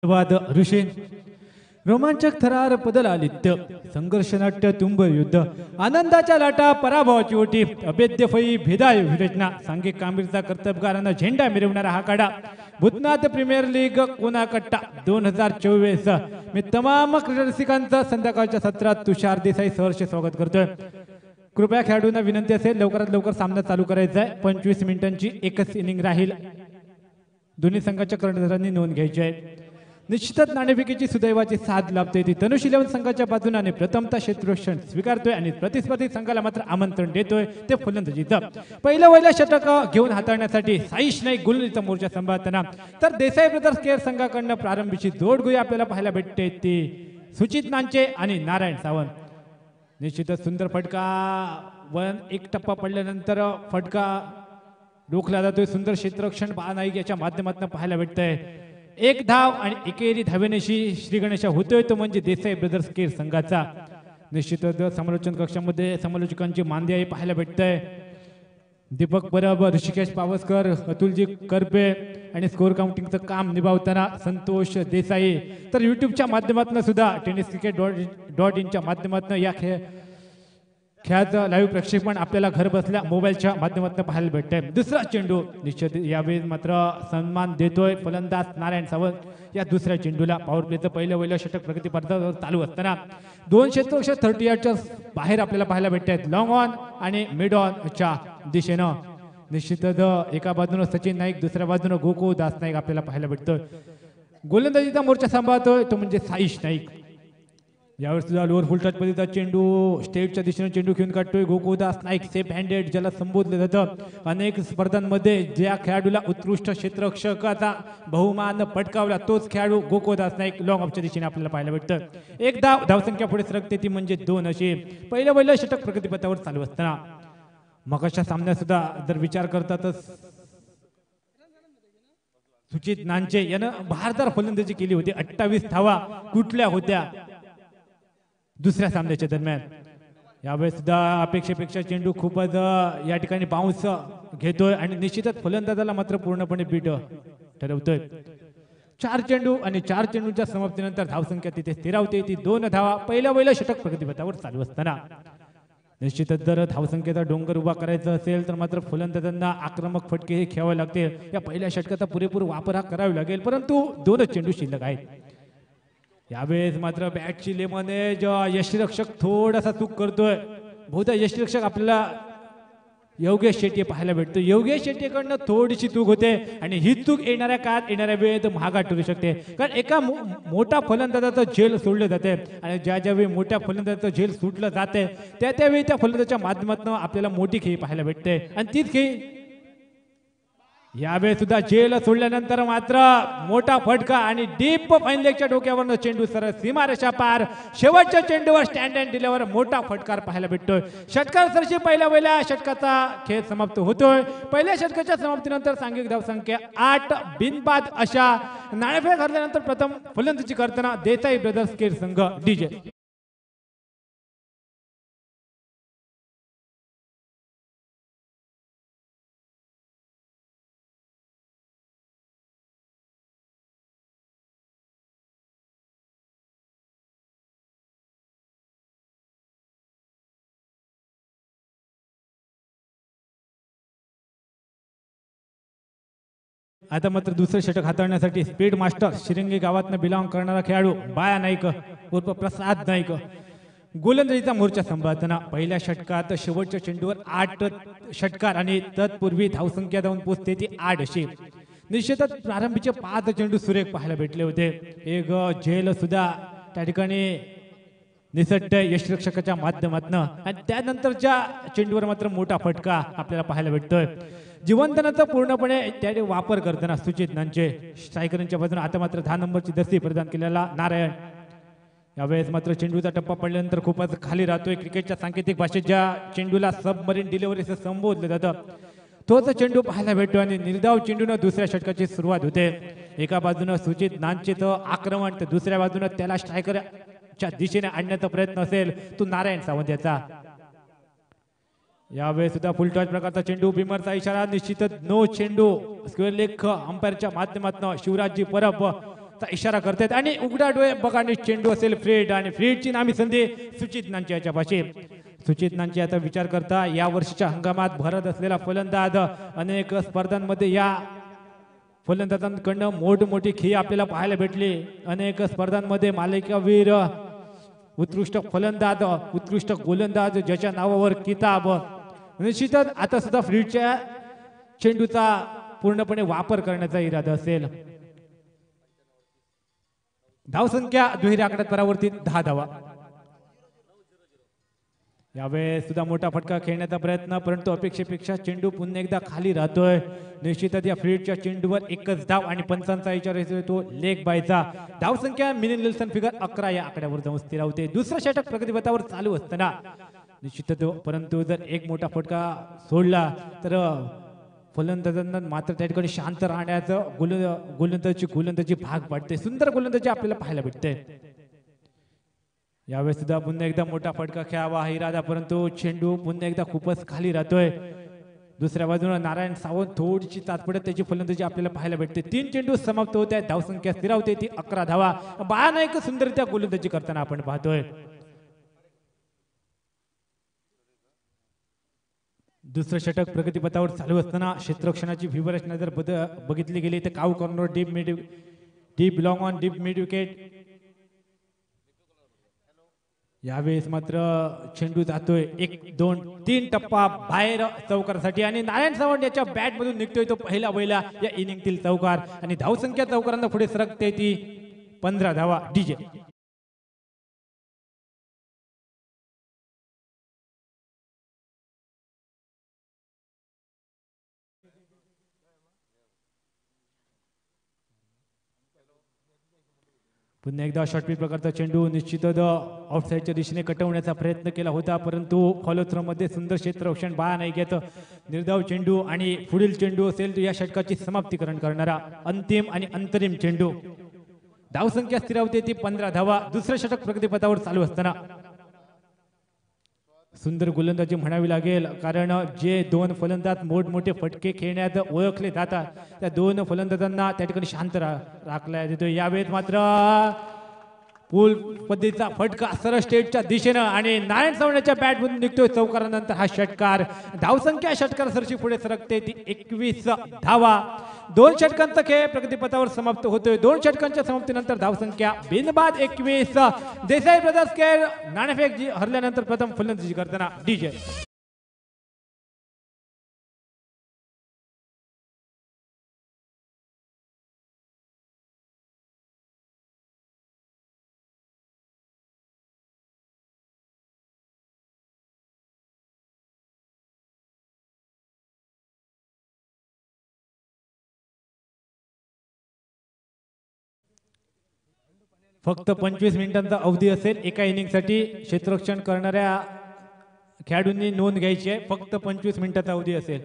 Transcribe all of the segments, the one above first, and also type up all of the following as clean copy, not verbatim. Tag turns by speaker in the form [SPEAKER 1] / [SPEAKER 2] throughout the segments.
[SPEAKER 1] वाद ऋषी रोमांचक थरार पदलालित्य संघर्षनाट्य तुंब युद्ध आनंदाच्या लाटा पराभवाची ओटी अभेद्य फई भेदाय विरचना सांघिक कामगिरीचा कर्तबगारांना झेंडा मिरवणारा हा काढा भूतनाथ प्रीमियर लीग कोणाकट्टा 2024 मी तमाम क्रीडा रसिकांचं संध्याकाळच्या सत्रात तुषार देसाई सहर्ष स्वागत करतोय। कृपया खेळाडूंना विनंती असेल लवकरात लवकर सामना चालू करायचा आहे। 25 मिनिटांची एकच इनिंग राहील। दोन्ही संघाच्या कर्णधारांनी नोंद घ्यायची आहे। निश्चितच नाणेफेकीची सुदैवाची साथ लाभते ती तनुष 11 संघाच्या बाजूने प्रथमता क्षेत्ररक्षण स्वीकारतोय आणि प्रतिस्पर्धी संघाला मात्र आमंत्रण देतोय ते फलंदाजीचं पहिलं षटक घेऊन हाताळण्यासाठी साईश नाईक गोलंदाजीचा मोर्चा सांभाळताना तर देसाई ब्रदर्स केअर संघाकडून प्रारंभीची जोडगोळी आपल्याला पाहायला भेटते ती सुचित नांचे आणि नारायण सावंत। निश्चितच सुंदर फटका एक टप्पा पडल्यानंतर फटका रोखला जातोय। सुंदर क्षेत्ररक्षण नाईक याच्या माध्यमातून पाहायला भेटतंय। एक धाव आणि एकेरी धावेनेशी श्री गणेशा होतोय तो म्हणजे देसाई ब्रदर्स केअर संघाचा। निश्चितच समालोचन कक्षामध्ये समालोचकांची मांदियाई पाहायला भेटतंय। दीपक परब, ऋषिकेश पावसकर, अतुलजी करपे आणि स्कोर काउंटिंगचं काम निभावताना संतोष देसाई तर यूट्यूबच्या माध्यमातून सुद्धा tenniscricket.in माध्यमातून या खेळाचं लाईव्ह प्रक्षेपण आपल्याला घर बसल्या मोबाईलच्या माध्यमातून पाहायला भेटतंय। दुसरा चेंडू निश्चित यावेळी मात्र सन्मान देतोय फलंदाज नारायण सावंत। या दुसऱ्या चेंडूला पॉवर प्लेचं पहिलं षटक प्रगती स्पर्धा चालू असताना 2 क्षेत्ररक्षक 30 यार्डच्या बाहेर आपल्याला पाहायला भेटतात लॉंग ऑन आणि मिड ऑनच्या दिशेनं। निश्चितच एका बाजूने सचिन नाईक दुसऱ्या बाजूने गोकुळ दास नाईक आपल्याला पाहायला भेटतोय। गोलंदाजीचा मोर्चा सांभाळतोय तो म्हणजे साईश नाईक। यावेळी सुद्धा लोअर फुल टच पद्धतीचा चेंडू स्टेटच्या दिशेने चेंडू घेऊन काढतोय गोकुळदास नाईक सेफ हँडेड ज्याला संबोधलं जातं। अनेक स्पर्धांमध्ये ज्या खेळाडूला उत्कृष्ट क्षेत्ररक्षकाचा बहुमान पटकावला तोच खेळाडू गोकुळदास नाईक लॉंग ऑफच्या दिशेने आपल्याला पाहायला भेटतं। एक धावसंख्या पुढे सरकते ती म्हणजे 2 अशी पहिलं षटक प्रगतीपथावर चालू असताना मगाच्या सामन्यात सुद्धा जर विचार करतात सुचित नांचे यानं भारदार फलंदाजी केली होती। 28 धावा कुठल्या होत्या दुसऱ्या सामन्याच्या दरम्यान। यावेळेस सुद्धा अपेक्षेपेक्षा चेंडू खूपच या ठिकाणी बाउन्स घेतोय आणि निश्चितच फलंदाजाला मात्र पूर्णपणे बीट ठरवतोय। 4 चेंडू आणि 4 चेंडूच्या समाप्तीनंतर धावसंख्या तिथे स्थिरावते ती 2 धावा पहिलं षटक प्रगतीपथावर चालू असताना निश्चितच जर धावसंख्येचा डोंगर उभा करायचा असेल तर मात्र फलंदाजांना आक्रमक फटके हे खेळावे लागतील। या पहिल्या षटकाचा पुरेपूर वापर हा करावा लागेल परंतु 2 चेंडू शिल्लक आहेत। यावेळेस मात्र बॅटची लेमनेज यष्टिरक्षक थोडासा चूक करतोय। बहुधा यष्टिरक्षक आपल्याला योगेश शेट्टी पाहायला भेटतो। योगेश शेट्टीकडनं थोडीशी चूक होते आणि ही चूक येणाऱ्या काळात येणाऱ्या वेळेत महागात ठरू शकते कारण एका मोठा फलंदाजाचं झेल सोडलं जाते आणि ज्यावेळी मोठ्या फलंदाजाचं झेल सुटलं जाते त्यावेळी त्या फलंदाजाच्या माध्यमातून आपल्याला मोठी खेळी पाहायला भेटते आणि तीच खेळी यावेळी सुद्धा झेल सोडल्यानंतर मात्र मोठा फटका आणि डीप फाईन लेगच्या डोक्यावरनं चेंडू सरळ सीमारेषा पार शेवटच्या चेंडूवर स्टँड अँड दिल्यावर मोठा फटकार पाहायला भेटतोय। षटकार सरशी पहिल्या षटकाचा खेळ समाप्त होतोय। पहिल्या षटकाच्या समाप्तीनंतर सांघिक धावसंख्या 8 बिनबाद अशा नाणेफेक हरल्यानंतर प्रथम फलंदाजी करताना देसाई ब्रदर्स केअर संघ डीजे। आता मात्र दुसरे षटक हाताळण्यासाठी स्पीड मास्टर शिरंगी गावातनं बिलॉंग करणारा खेळाडू बाया नाईक उर्फ प्रसाद नाईक गोलंदाजीचा मोर्चा सांभाळताना पहिल्या षटकात शेवटच्या चेंडूवर 8 षटकार आणि तत्पूर्वी धावसंख्या जाऊन पोहोचते ती 8 अशी। निश्चितच प्रारंभीचे 5 चेंडू सुरेख पाहायला भेटले होते। एक झेल सुद्धा त्या ठिकाणी निसटते यष्टिरक्षकाच्या माध्यमातून आणि त्यानंतरच्या चेंडूवर मात्र मोठा फटका आपल्याला पाहायला भेटतोय। जिवंतनाचा पूर्णपणे त्याने वापर करताना सुचित नांचे स्ट्रायकरांच्या बाजूने आता मात्र 10 नंबरची दस्ती प्रदान केलेला नारायण। यावेळेस मात्र चेंडूचा टप्पा पडल्यानंतर खूपच खाली राहतोय। क्रिकेटच्या सांकेतिक भाषेत ज्या चेंडूला सबमरीन डिलिव्हरी असं संबोधलं जातं तोच चेंडू पाहायला भेटतो आणि निर्धाव चेंडूने दुसऱ्या षटकाची सुरुवात होते। एका बाजूने सुचित नांचेचं आक्रमण तर दुसऱ्या बाजूने त्याला स्ट्रायकरच्या दिशेने आणण्याचा प्रयत्न असेल तो नारायण सावंत याचा। यावेळी सुद्धा फुल टॉस प्रकारचा चेंडू बिमरचा इशारा निश्चितच नो चेंडू स्क्वेअर लेग अंपायरच्या माध्यमातून शिवराजजी परब चा इशारा करतात आणि उघडा डोळे बघा आणि चेंडू असेल फ्रीड आणि फ्रीडची नामी संधी सुचित नांचे याच्या पाशी. सुचित नांचे याचा विचार करता या वर्षीच्या हंगामात भरत असलेला फलंदाज अनेक स्पर्धांमध्ये या फलंदाजांकडनं मोठमोठी खेळी आपल्याला पाहायला भेटली. अनेक स्पर्धांमध्ये मालिकावीर, उत्कृष्ट फलंदाज, उत्कृष्ट गोलंदाज ज्याच्या नावावर किताब. निश्चितच आता सुद्धा फ्रीडच्या चेंडूचा पूर्णपणे वापर करण्याचा इरादा असेल. धावसंख्या दुहेरी आकड्यात परावर्तित 10 धावा. यावेळेस सुद्धा मोठा फटका खेळण्याचा प्रयत्न, परंतु अपेक्षेपेक्षा चेंडू पुन्हा एकदा खाली राहतोय. निश्चितच या फ्रीडच्या चेंडूवर एकच धाव आणि पंचांचा इशारा येतोय तो लेग बायचा. धावसंख्या मिलिंद निल्सन फिगर 11 या आकड्यावर जाऊन स्थिर होते. दुसरं षटक प्रगतीपथावर चालू असताना निश्चितच, परंतु जर एक मोठा फटका सोडला तर फलंदाजांना मात्र त्या ठिकाणी शांत राहण्याचं गोलंदाजी भाग पडते. सुंदर गोलंदाजी आपल्याला पाहायला भेटते. यावेळेस सुद्धा पुन्हा एकदा मोठा फटका खेळावा हा इरादा, परंतु चेंडू पुन्हा एकदा खूपच खाली राहतोय. दुसऱ्या बाजूला नारायण सावंत थोडीशी तात्पडत त्याची फलंदाजी आपल्याला पाहायला भेटते. 3 चेंडू समाप्त होत आहेत. धावसंख्या स्थिरावते ती 11 धावा. बाळा नाईक सुंदररित्या गोलंदाजी करताना आपण पाहतोय. दुसरं षटक प्रगतीपथावर चालू असताना क्षेत्ररक्षणाची व्यूहरचना जर बघितली गेली तर cow corner deep long on deep mid wicket. यावेळेस मात्र चेंडू जातोय 1 2 3 टप्पा बाहेर चौकारासाठी आणि नारायण सावंत याच्या बॅट मधून निघतोय तो पहिला या इनिंगतील चौकार आणि धावसंख्या चौकारांना पुढे सरकते ती 15 धावा. डीजे पुन्हा एकदा शॉर्टपिच प्रकारचा चेंडू निश्चितच ऑफसाईडच्या दिशेने कटवण्याचा प्रयत्न केला होता, परंतु फॉलो थ्रो मध्ये सुंदर क्षेत्ररक्षण बाळा नाईकचं निर्धाव चेंडू आणि पुढील चेंडू असेल तो या षटकाची समाप्तीकरण करणारा अंतिम आणि अंतरिम चेंडू. धावसंख्या स्थिरावते ती 15 धावा. दुसरं षटक प्रगतीपथावर चालू असताना सुंदर गोलंदाजी म्हणावी लागेल, कारण जे 2 फलंदाज मोठमोठे फटके खेळण्यात ओळखले जातात त्या 2 फलंदाजांना त्या ठिकाणी शांत राखला येतो. यावेळेस मात्र पूल पद्धतीचा फटका सरळ स्टेटच्या दिशेनं आणि नारायण सावंतच्या बॅट मधून निघतोय चौकारानंतर हा षटकार. धावसंख्या षटकार सरशी पुढे सरकते ती 21 धावा. 2 षटकांचा खेळ प्रगतीपथावर समाप्त होतोय. 2 षटकांच्या समाप्तीनंतर धावसंख्या बिनबाद 21. देसाई ब्रदर्स खेळ नाणेफेक हरल्यानंतर प्रथम फलंदाजी करताना डीजे फक्त 25 मिनिटांचा अवधी असेल एका इनिंगसाठी. क्षेत्ररक्षण करणाऱ्या खेळाडूंनी नोंद घ्यायची आहे. फक्त 25 मिनिटाचा अवधी असेल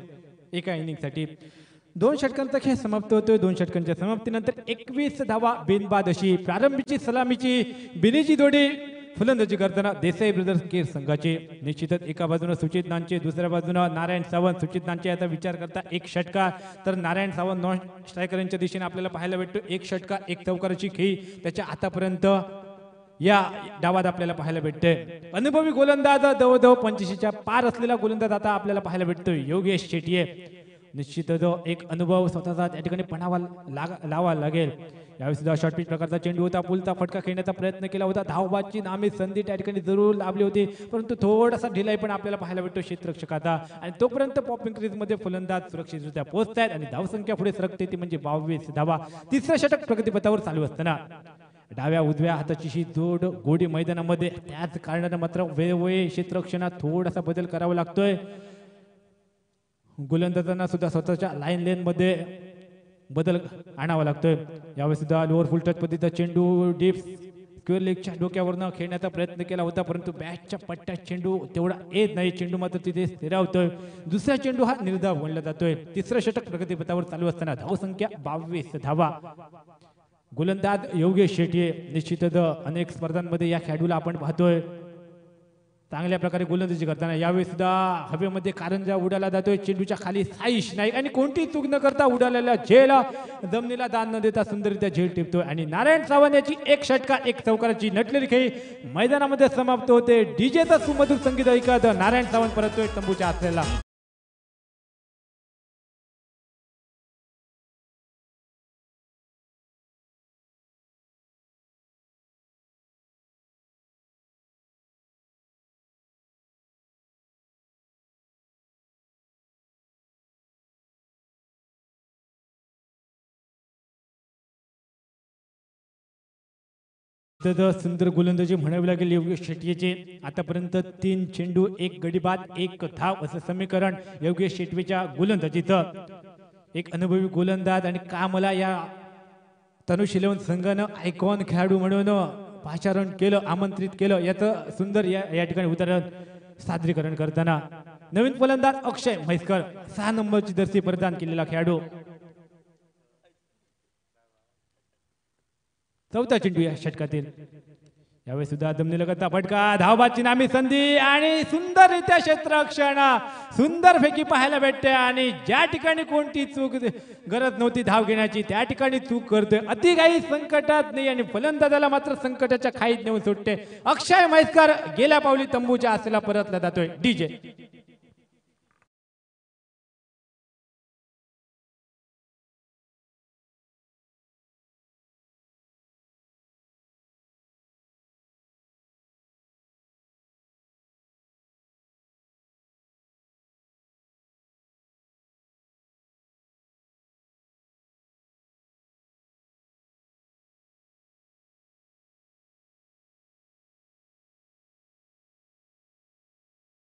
[SPEAKER 1] एका इनिंगसाठी. 2 षटकांचा खेळ समाप्त होतोय. 2 षटकांच्या समाप्तीनंतर 21 धावा बिनबाद अशी प्रारंभीची सलामीची बिनीची जोडी फलंदाजी करताना देसाई ब्रदर्स केर संघाचे. निश्चितच एका बाजूने सुचित नांचे, दुसऱ्या बाजूने नारायण सावंत. सुचित नांचे याचा विचार करता 1 षटकार, तर नारायण सावंत नॉन स्ट्रायकरांच्या दिशेने आपल्याला पाहायला भेटतो 1 षटकार 1 चौकाराची खेळी त्याच्या आतापर्यंत या डावात आपल्याला पाहायला भेटते. अनुभवी गोलंदाज जवळजवळ 85च्या पार असलेला गोलंदाज आता आपल्याला पाहायला भेटतोय योगेश शेट्ये. निश्चितच एक अनुभव स्वतःचा त्या ठिकाणी पणावा लावा लागेल. यावेळी सुद्धा शॉर्ट पिच प्रकारचा चेंडू होता. पुलचा फटका खेळण्याचा प्रयत्न केला होता. धावबादची नामी संधी त्या ठिकाणी जरूर लाभली होती, परंतु थोडासा ढिलाई पण आपल्याला पाहायला भेटतो क्षेत्ररक्षकाचा. आणि तोपर्यंत पॉपिंग क्रीज मध्ये फलंदाज सुरक्षितरित्या पोहोचतायत आणि धावसंख्या पुढे सरकते ती म्हणजे 22 धावा. तिसरं षटक प्रगतीपथावर चालू असताना डाव्या उजव्या हाताची ही जोड गोडी मैदानामध्ये, त्याच कारणाने मात्र वेळोवेळी क्षेत्ररक्षणात थोडासा बदल करावा लागतोय. गोलंदाजांना सुद्धा स्वतःच्या लाईन लेन मध्ये बदल आणावा लागतोय. यावेळी सुद्धा लोअर फुल टच पद्धतीचा चेंडू डीप स्क्वेअर लेगच्या डोक्यावरनं खेळण्याचा प्रयत्न केला होता, परंतु बॅटच्या पट्ट्यात चेंडू तेवढा येत नाही. चेंडू मात्र तिथे स्थिरावतोय. दुसरा चेंडू हा निर्धाव बनला जातोय. तिसरं षटक प्रगतीपथावर चालू असताना धावसंख्या 22 धावा. गोलंदाज योगेश शेट्ये. निश्चितच अनेक स्पर्धांमध्ये या खेळाडूला आपण पाहतोय चांगल्या प्रकारे गोलंदाजी करताना यावेळी सुद्धा हवेमध्ये कारंजा उडाला जातोय, चेंडूच्या खाली साईश नाईक आणि कोणतीही चूक न करता उडालेला झेल जमिनीला दान न देता सुंदररित्या झेल टिपतोय आणि नारायण सावंत याची एक षटका एक चौकाराची नटलेली खेळी मैदानामध्ये समाप्त होते. डीजेचा सुमधुर संगीत ऐकत नारायण सावंत परततोय तंबूच्या आसऱ्याला. सुंदर गोलंदाजी म्हणावी लागेल योगेश शेट्टीचे. आतापर्यंत 3 चेंडू 1 गडी बाद 1 धाव असं समीकरण योगेश शेट्टीच्या गोलंदाजीचं. एक अनुभवी गोलंदाज आणि का मला या तनुष 11 संघानं आयकॉन खेळाडू म्हणून पाचारण केलं, आमंत्रित केलं, याचं सुंदर या ठिकाणी उदाहरण सादरीकरण करताना नवीन फलंदाज अक्षय म्हैसकर 6 नंबरची जर्सी प्रदान केलेला खेळाडू. चौथा चेंडू या षटकातील यावेळी सुद्धा दमनी लगतचा फटका, धावबादची नामी संधी आणि सुंदररित्या क्षेत्ररक्षण, सुंदर फेकी पाहायला भेटते आणि ज्या ठिकाणी कोणती चूक गरज नव्हती धाव घेण्याची त्या ठिकाणी चूक करतोय. अति काही संकटात नाही आणि फलंदाजाला मात्र संकटाच्या खाईत नेऊन सुटते. अक्षय म्हैसकर गेल्या पावली तंबूच्या आसेला परतला जातोय. डीजे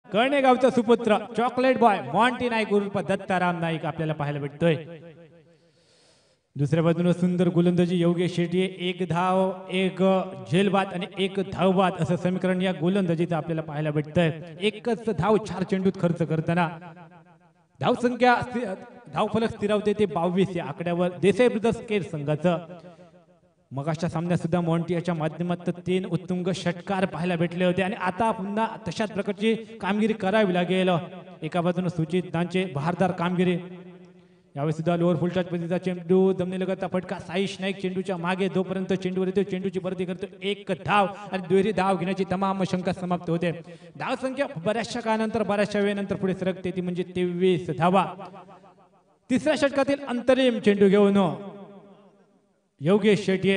[SPEAKER 1] कळणेगावचा सुपुत्र चॉकलेट बॉय मॉन्टी नाईक उर्फ दत्ताराम नाईक आपल्याला पाहायला भेटतोय. दुसऱ्या बाजूने सुंदर गोलंदाजी योगेश शेट्टी, 1 धाव 1 झेलबाद आणि 1 धावबाद असं समीकरण या गोलंदाजीचं आपल्याला पाहायला भेटतंय. एकच धाव 4 चेंडूत खर्च करताना धावसंख्या धावफलक स्थिरावते ते 22 या आकड्यावर देसाई ब्रदर्स केर संघाचं. मगाच्या सामन्यात सुद्धा मॉन्टियाच्या माध्यमातून 3 उत्तुंग षटकार पाहायला भेटले होते आणि आता पुन्हा तशाच प्रकारची कामगिरी करावी लागेल. एका बाजूने सुचित दांचे बहारदार कामगिरी. यावेळी सुद्धा लोअर फुल टच पद्धतीचा चेंडू जमिनी लगतचा फटका, साईश नाईक चेंडूच्या मागे जोपर्यंत चेंडूवर येतो चेंडूची भरती करतो 1 धाव आणि दुहेरी धाव घेण्याची तमाम शंका समाप्त होते. धाव संख्या बऱ्याचशा काळानंतर बऱ्याचशा वेळेनंतर पुढे सरकते ती म्हणजे 23 धावा. तिसऱ्या षटकातील अंतरिम चेंडू घेऊन योगेश शेट्टी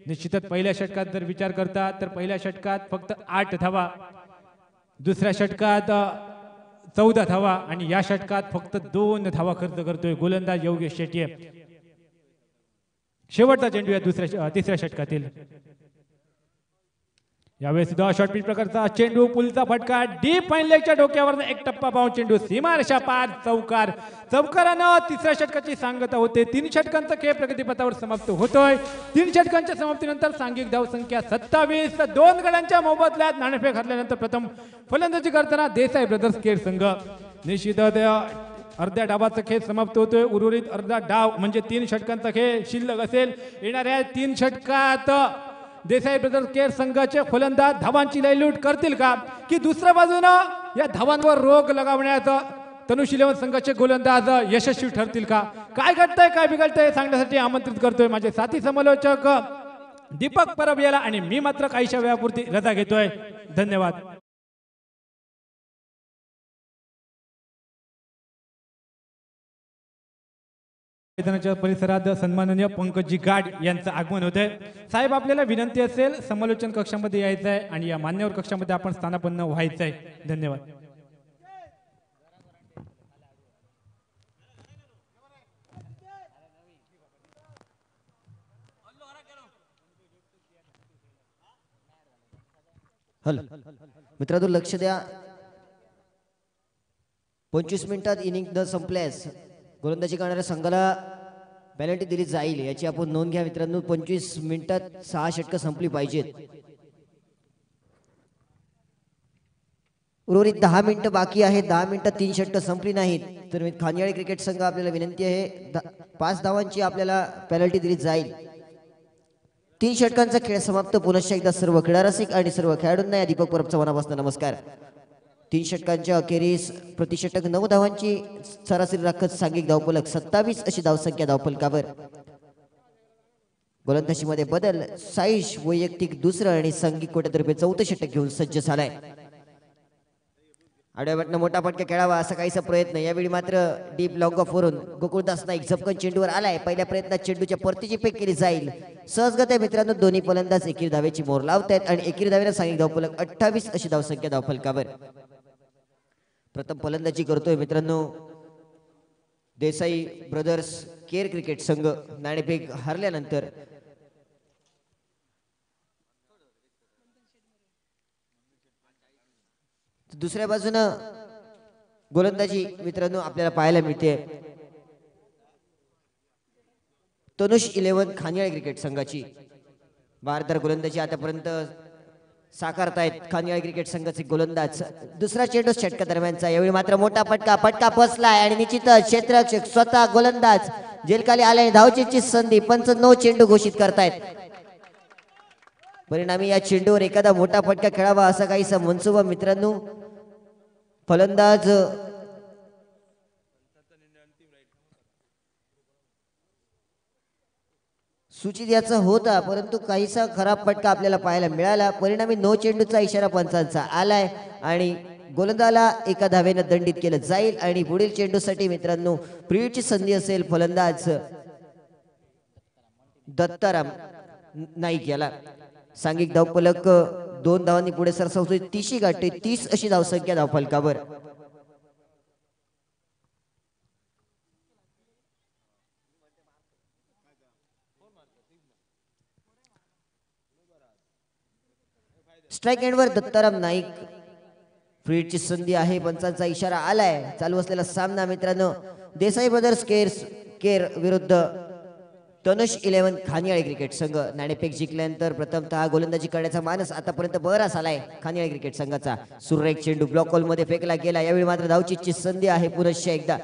[SPEAKER 1] निश्चितच पहिल्या षटकात जर विचार करता तर पहिल्या षटकात फक्त 8 धावा, दुसऱ्या षटकात 14 धावा आणि या षटकात फक्त 2 धावा खर्च करतोय गोलंदाज योगेश शेट्टी. शेवटचा चेंडू या तिसऱ्या षटकातील यावेळी सुद्धा शॉर्ट पिच प्रकारचा चेंडू, पुलचा फटका, डीप फाईन लेगच्या डोक्यावर एक टप्पा पाहून चेंडू सीमारेषा पार, चौकार. चौकारानं तिसऱ्या षटकाची सांगता होते. 3 षटकांचा खेळ प्रगतीपथावर समाप्त होतोय. 3 षटकांच्या समाप्तीनंतर सांघिक धाव संख्या 27. 2 गड्यांच्या मोबदल्यात नाणेफेक हरल्यानंतर प्रथम फलंदाजी करताना देसाई ब्रदर्स केर संघ. निश्चितच अर्ध्या डावाचा खेळ समाप्त होतोय. उर्वरित अर्धा डाव म्हणजे 3 षटकांचा खेळ शिल्लक असेल. येणाऱ्या 3 षटकात देसाई ब्रदर्स केअर संघाचे फलंदाज धावांची लयलूट करतील का, की दुसऱ्या बाजूनं या धावांवर रोग लगावण्याचा तनुष 11 संघाचे गोलंदाज यशस्वी ठरतील का? काय घडतंय काय बिघडतंय सांगण्यासाठी आमंत्रित करतोय माझे साथी समालोचक दीपक परब याला आणि मी मात्र काहीशा वेळापुरती रजा घेतोय. धन्यवाद. मैदानाच्या परिसरात सन्माननीय पंकजी गाड यांचं आगमन होतंय. साहेब आपल्याला विनंती असेल समालोचन कक्षामध्ये यायचं आहे आणि या मान्यवर कक्षामध्ये आपण स्थानापन्न व्हायचं आहे. धन्यवाद.
[SPEAKER 2] हॅलो मित्रांनो, लक्ष द्या. 25 मिनिटात इनिंग संपल्यास गोलंदाजी करणाऱ्या संघाला पेनल्टी दिली जाईल याची आपण नोंद घ्या मित्रांनो. 25 मिनिटात 6 षटकं संपली पाहिजेत. उर्वरित 10 मिनिटं बाकी आहेत. 10 मिनिटात 3 षटकं संपली नाहीत तर खांदियाळी क्रिकेट संघ आपल्याला विनंती आहे 5 धावांची आपल्याला पेनल्टी दिली जाईल. 3 षटकांचा खेळ समाप्त. पुनश्च एकदा सर्व क्रीडा रसिक आणि सर्व खेळाडूंना या दीपक परबचा मनापासून नमस्कार. 3 षटकांच्या अखेरीस प्रतिषटक 9 धावांची सरासरी राखत सांघिक धावफलक 27 अशी धावसंख्या धावफलकावर. गोलंदाजीमध्ये बदल. साईश वैयक्तिक दुसरं आणि सांघिक कोट्यातर्फे 4थं षटक घेऊन सज्ज झालाय. आडव्या बॅटनं मोठा फटका खेळावा असा काहीसा प्रयत्न. यावेळी मात्र डीप लॉंग ऑफ वरून गोकुळदास नाईक झपकन चेंडूवर आलाय. पहिल्या प्रयत्नात चेंडूच्या परतीची फेक केली जाईल. सहजगत्या मित्रांनो दोन्ही फलंदाज एकेरी धावेची मोर लावतायत आणि एकेरी धावेला सांघिक धावफलक 28 अशी धावसंख्या धावफलकावर. प्रथम फलंदाजी करतोय मित्रांनो देसाई ब्रदर्स केअर क्रिकेट संघ. नाणेफेक हरल्यानंतर दुसऱ्या बाजूनं गोलंदाजी मित्रांनो आपल्याला पाहायला मिळते तनुष 11 खानियाळी क्रिकेट संघाची. भारदार गोलंदाजी आतापर्यंत साकारतायत खानियाळी क्रिकेट संघाचे गोलंदाज. दुसरा चेंडू षटका दरम्यानचा. यावेळी मात्र मोठा फटका फसलाय आणि निश्चितच क्षेत्ररक्षक स्वतः गोलंदाज जेलखाली आल्याने धावचीची संधी. पंच 9 चेंडू घोषित करतायत. परिणामी या चेंडूवर एखादा मोठा फटका खेळावा असा काहीसा मनसुबा मित्रांनो फलंदाज सूचित याचा होता, परंतु काहीसा खराब फटका आपल्याला पाहायला मिळाला. परिणामी 9 चेंडूचा इशारा पंचांचा आलाय आणि गोलंदाजाला एका धावेनं दंडित केलं जाईल आणि पुढील चेंडूसाठी मित्रांनो प्रियची संधी असेल फलंदाज दत्ताराम नाईक याला. सांघिक धावफलक 2 धावांनी पुढे सरसावतोय. 30 गाठते. 30 अशी धावसंख्या धावफलकावर. स्ट्राईक एंडवर दत्ताराम नाईक. फ्रीडची संधी आहे. पंचांचा इशारा आलाय. चालू असलेला सामना मित्रांनो देसाई ब्रदर्स केर विरुद्ध तनुष 11 खानियाळी क्रिकेट संघ. नाणेफेक जिंकल्यानंतर प्रथमतः गोलंदाजी करण्याचा मानस आतापर्यंत बराच आलाय खानियाळी क्रिकेट संघाचा. सुरेख चेंडू ब्लॉक होल मध्ये फेकला गेला. यावेळी मात्र धावचीची संधी आहे. पुनश्च एकदा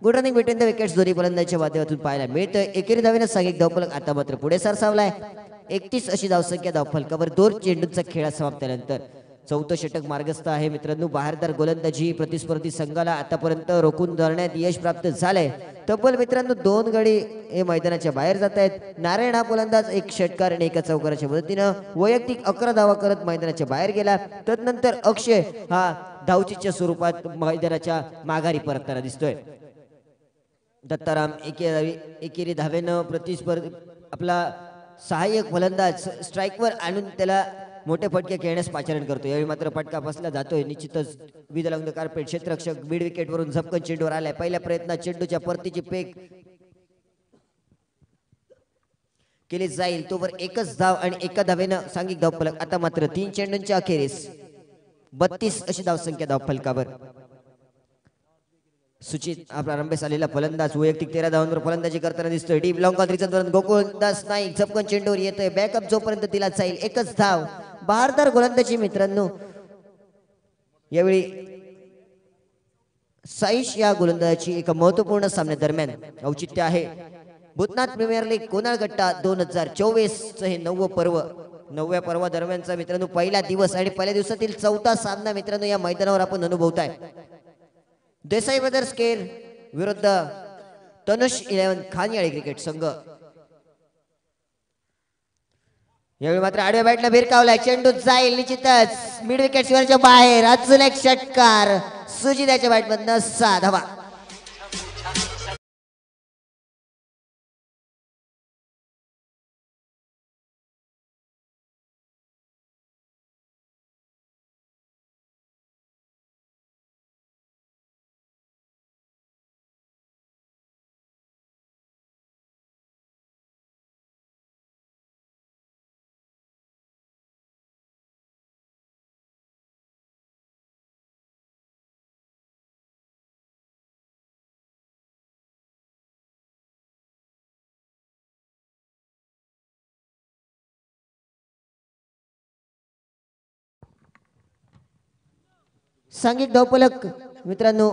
[SPEAKER 2] good running between the wickets दोन्ही फलंदाजाच्या माध्यमातून पाहायला मिळतं. एकेरी धावेनं सांघिक धावफलक आता मात्र पुढे सरसावलाय. 31 अशी धावसंख्या धावफलकावर. 2 चेंडूंचा खेळ समाप्तीनंतर 4थं षटक मार्गस्थ आहे मित्रांनो. बहारदार गोलंदाजी प्रतिस्पर्धी संघाला आतापर्यंत रोखून धरण्यात यश प्राप्त झालंय. तब्बल मित्रांनो 2 गडी हे मैदानाच्या बाहेर जात आहेत. नारायण हा फलंदाज 1 षटकार आणि 1 चौकाराच्या मदतीनं वैयक्तिक 11 धावा करत मैदानाच्या बाहेर गेला. तदनंतर अक्षय हा धावचीच्या स्वरूपात मैदानाच्या माघारी परतताना दिसतोय. दत्ताराम एकेरी धावेनं प्रतिस्पर्धी आपला सहाय्यक फलंदाज स्ट्राईकवर आणून त्याला मोठे फटके खेळण्यास पाचारण करतो. यावेळी मात्र फटका बसला जातोय. निश्चितच विद अलॉंग द कार्पेट क्षेत्ररक्षक मिड विकेट वरून झपकन चेंडूवर आलाय. पहिल्या प्रयत्नात चेंडूच्या परतीची फेक केली जाईल. तोवर 1च धाव आणि 1 धावेनं सांघिक धावफलक आता मात्र 3 चेंडूंच्या अखेरीस 32 अशी धावसंख्या धावफलकावर. सूचित प्रारंभीस आलेला फलंदाज वैयक्तिक 13 धावांवर फलंदाजी करताना दिसतोय. Deep long on Gokuldas Naik झपकन चेंडूवर येतोय. बॅकअप जोपर्यंत दिला जाईल 1च धाव. बहारदार गोलंदाजी मित्रांनो यावेळी साईश या गोलंदाजाची एका महत्वपूर्ण सामन्यादरम्यान औचित्य आहे. भूतनाथ प्रीमियर लीग कोनाळगट्टा 2024 चं हे 9वं पर्व. 9व्या पर्वा दरम्यानचा मित्रांनो पहिला दिवस आणि पहिल्या दिवसातील 4था सामना मित्रांनो या मैदानावर आपण अनुभवताय. देसाई ब्रदर्स केर विरुद्ध तनुष 11 खानियाळी क्रिकेट संघ. यावेळी मात्र आडव्या बॅटला भिरकावलाय. चेंडू जाईल निश्चितच मिड विकेट शिवारच्या बाहेर. अजून एक षटकार सुजिताच्या बॅटमधनं 6 धावा. सांघिक धावफलक मित्रांनो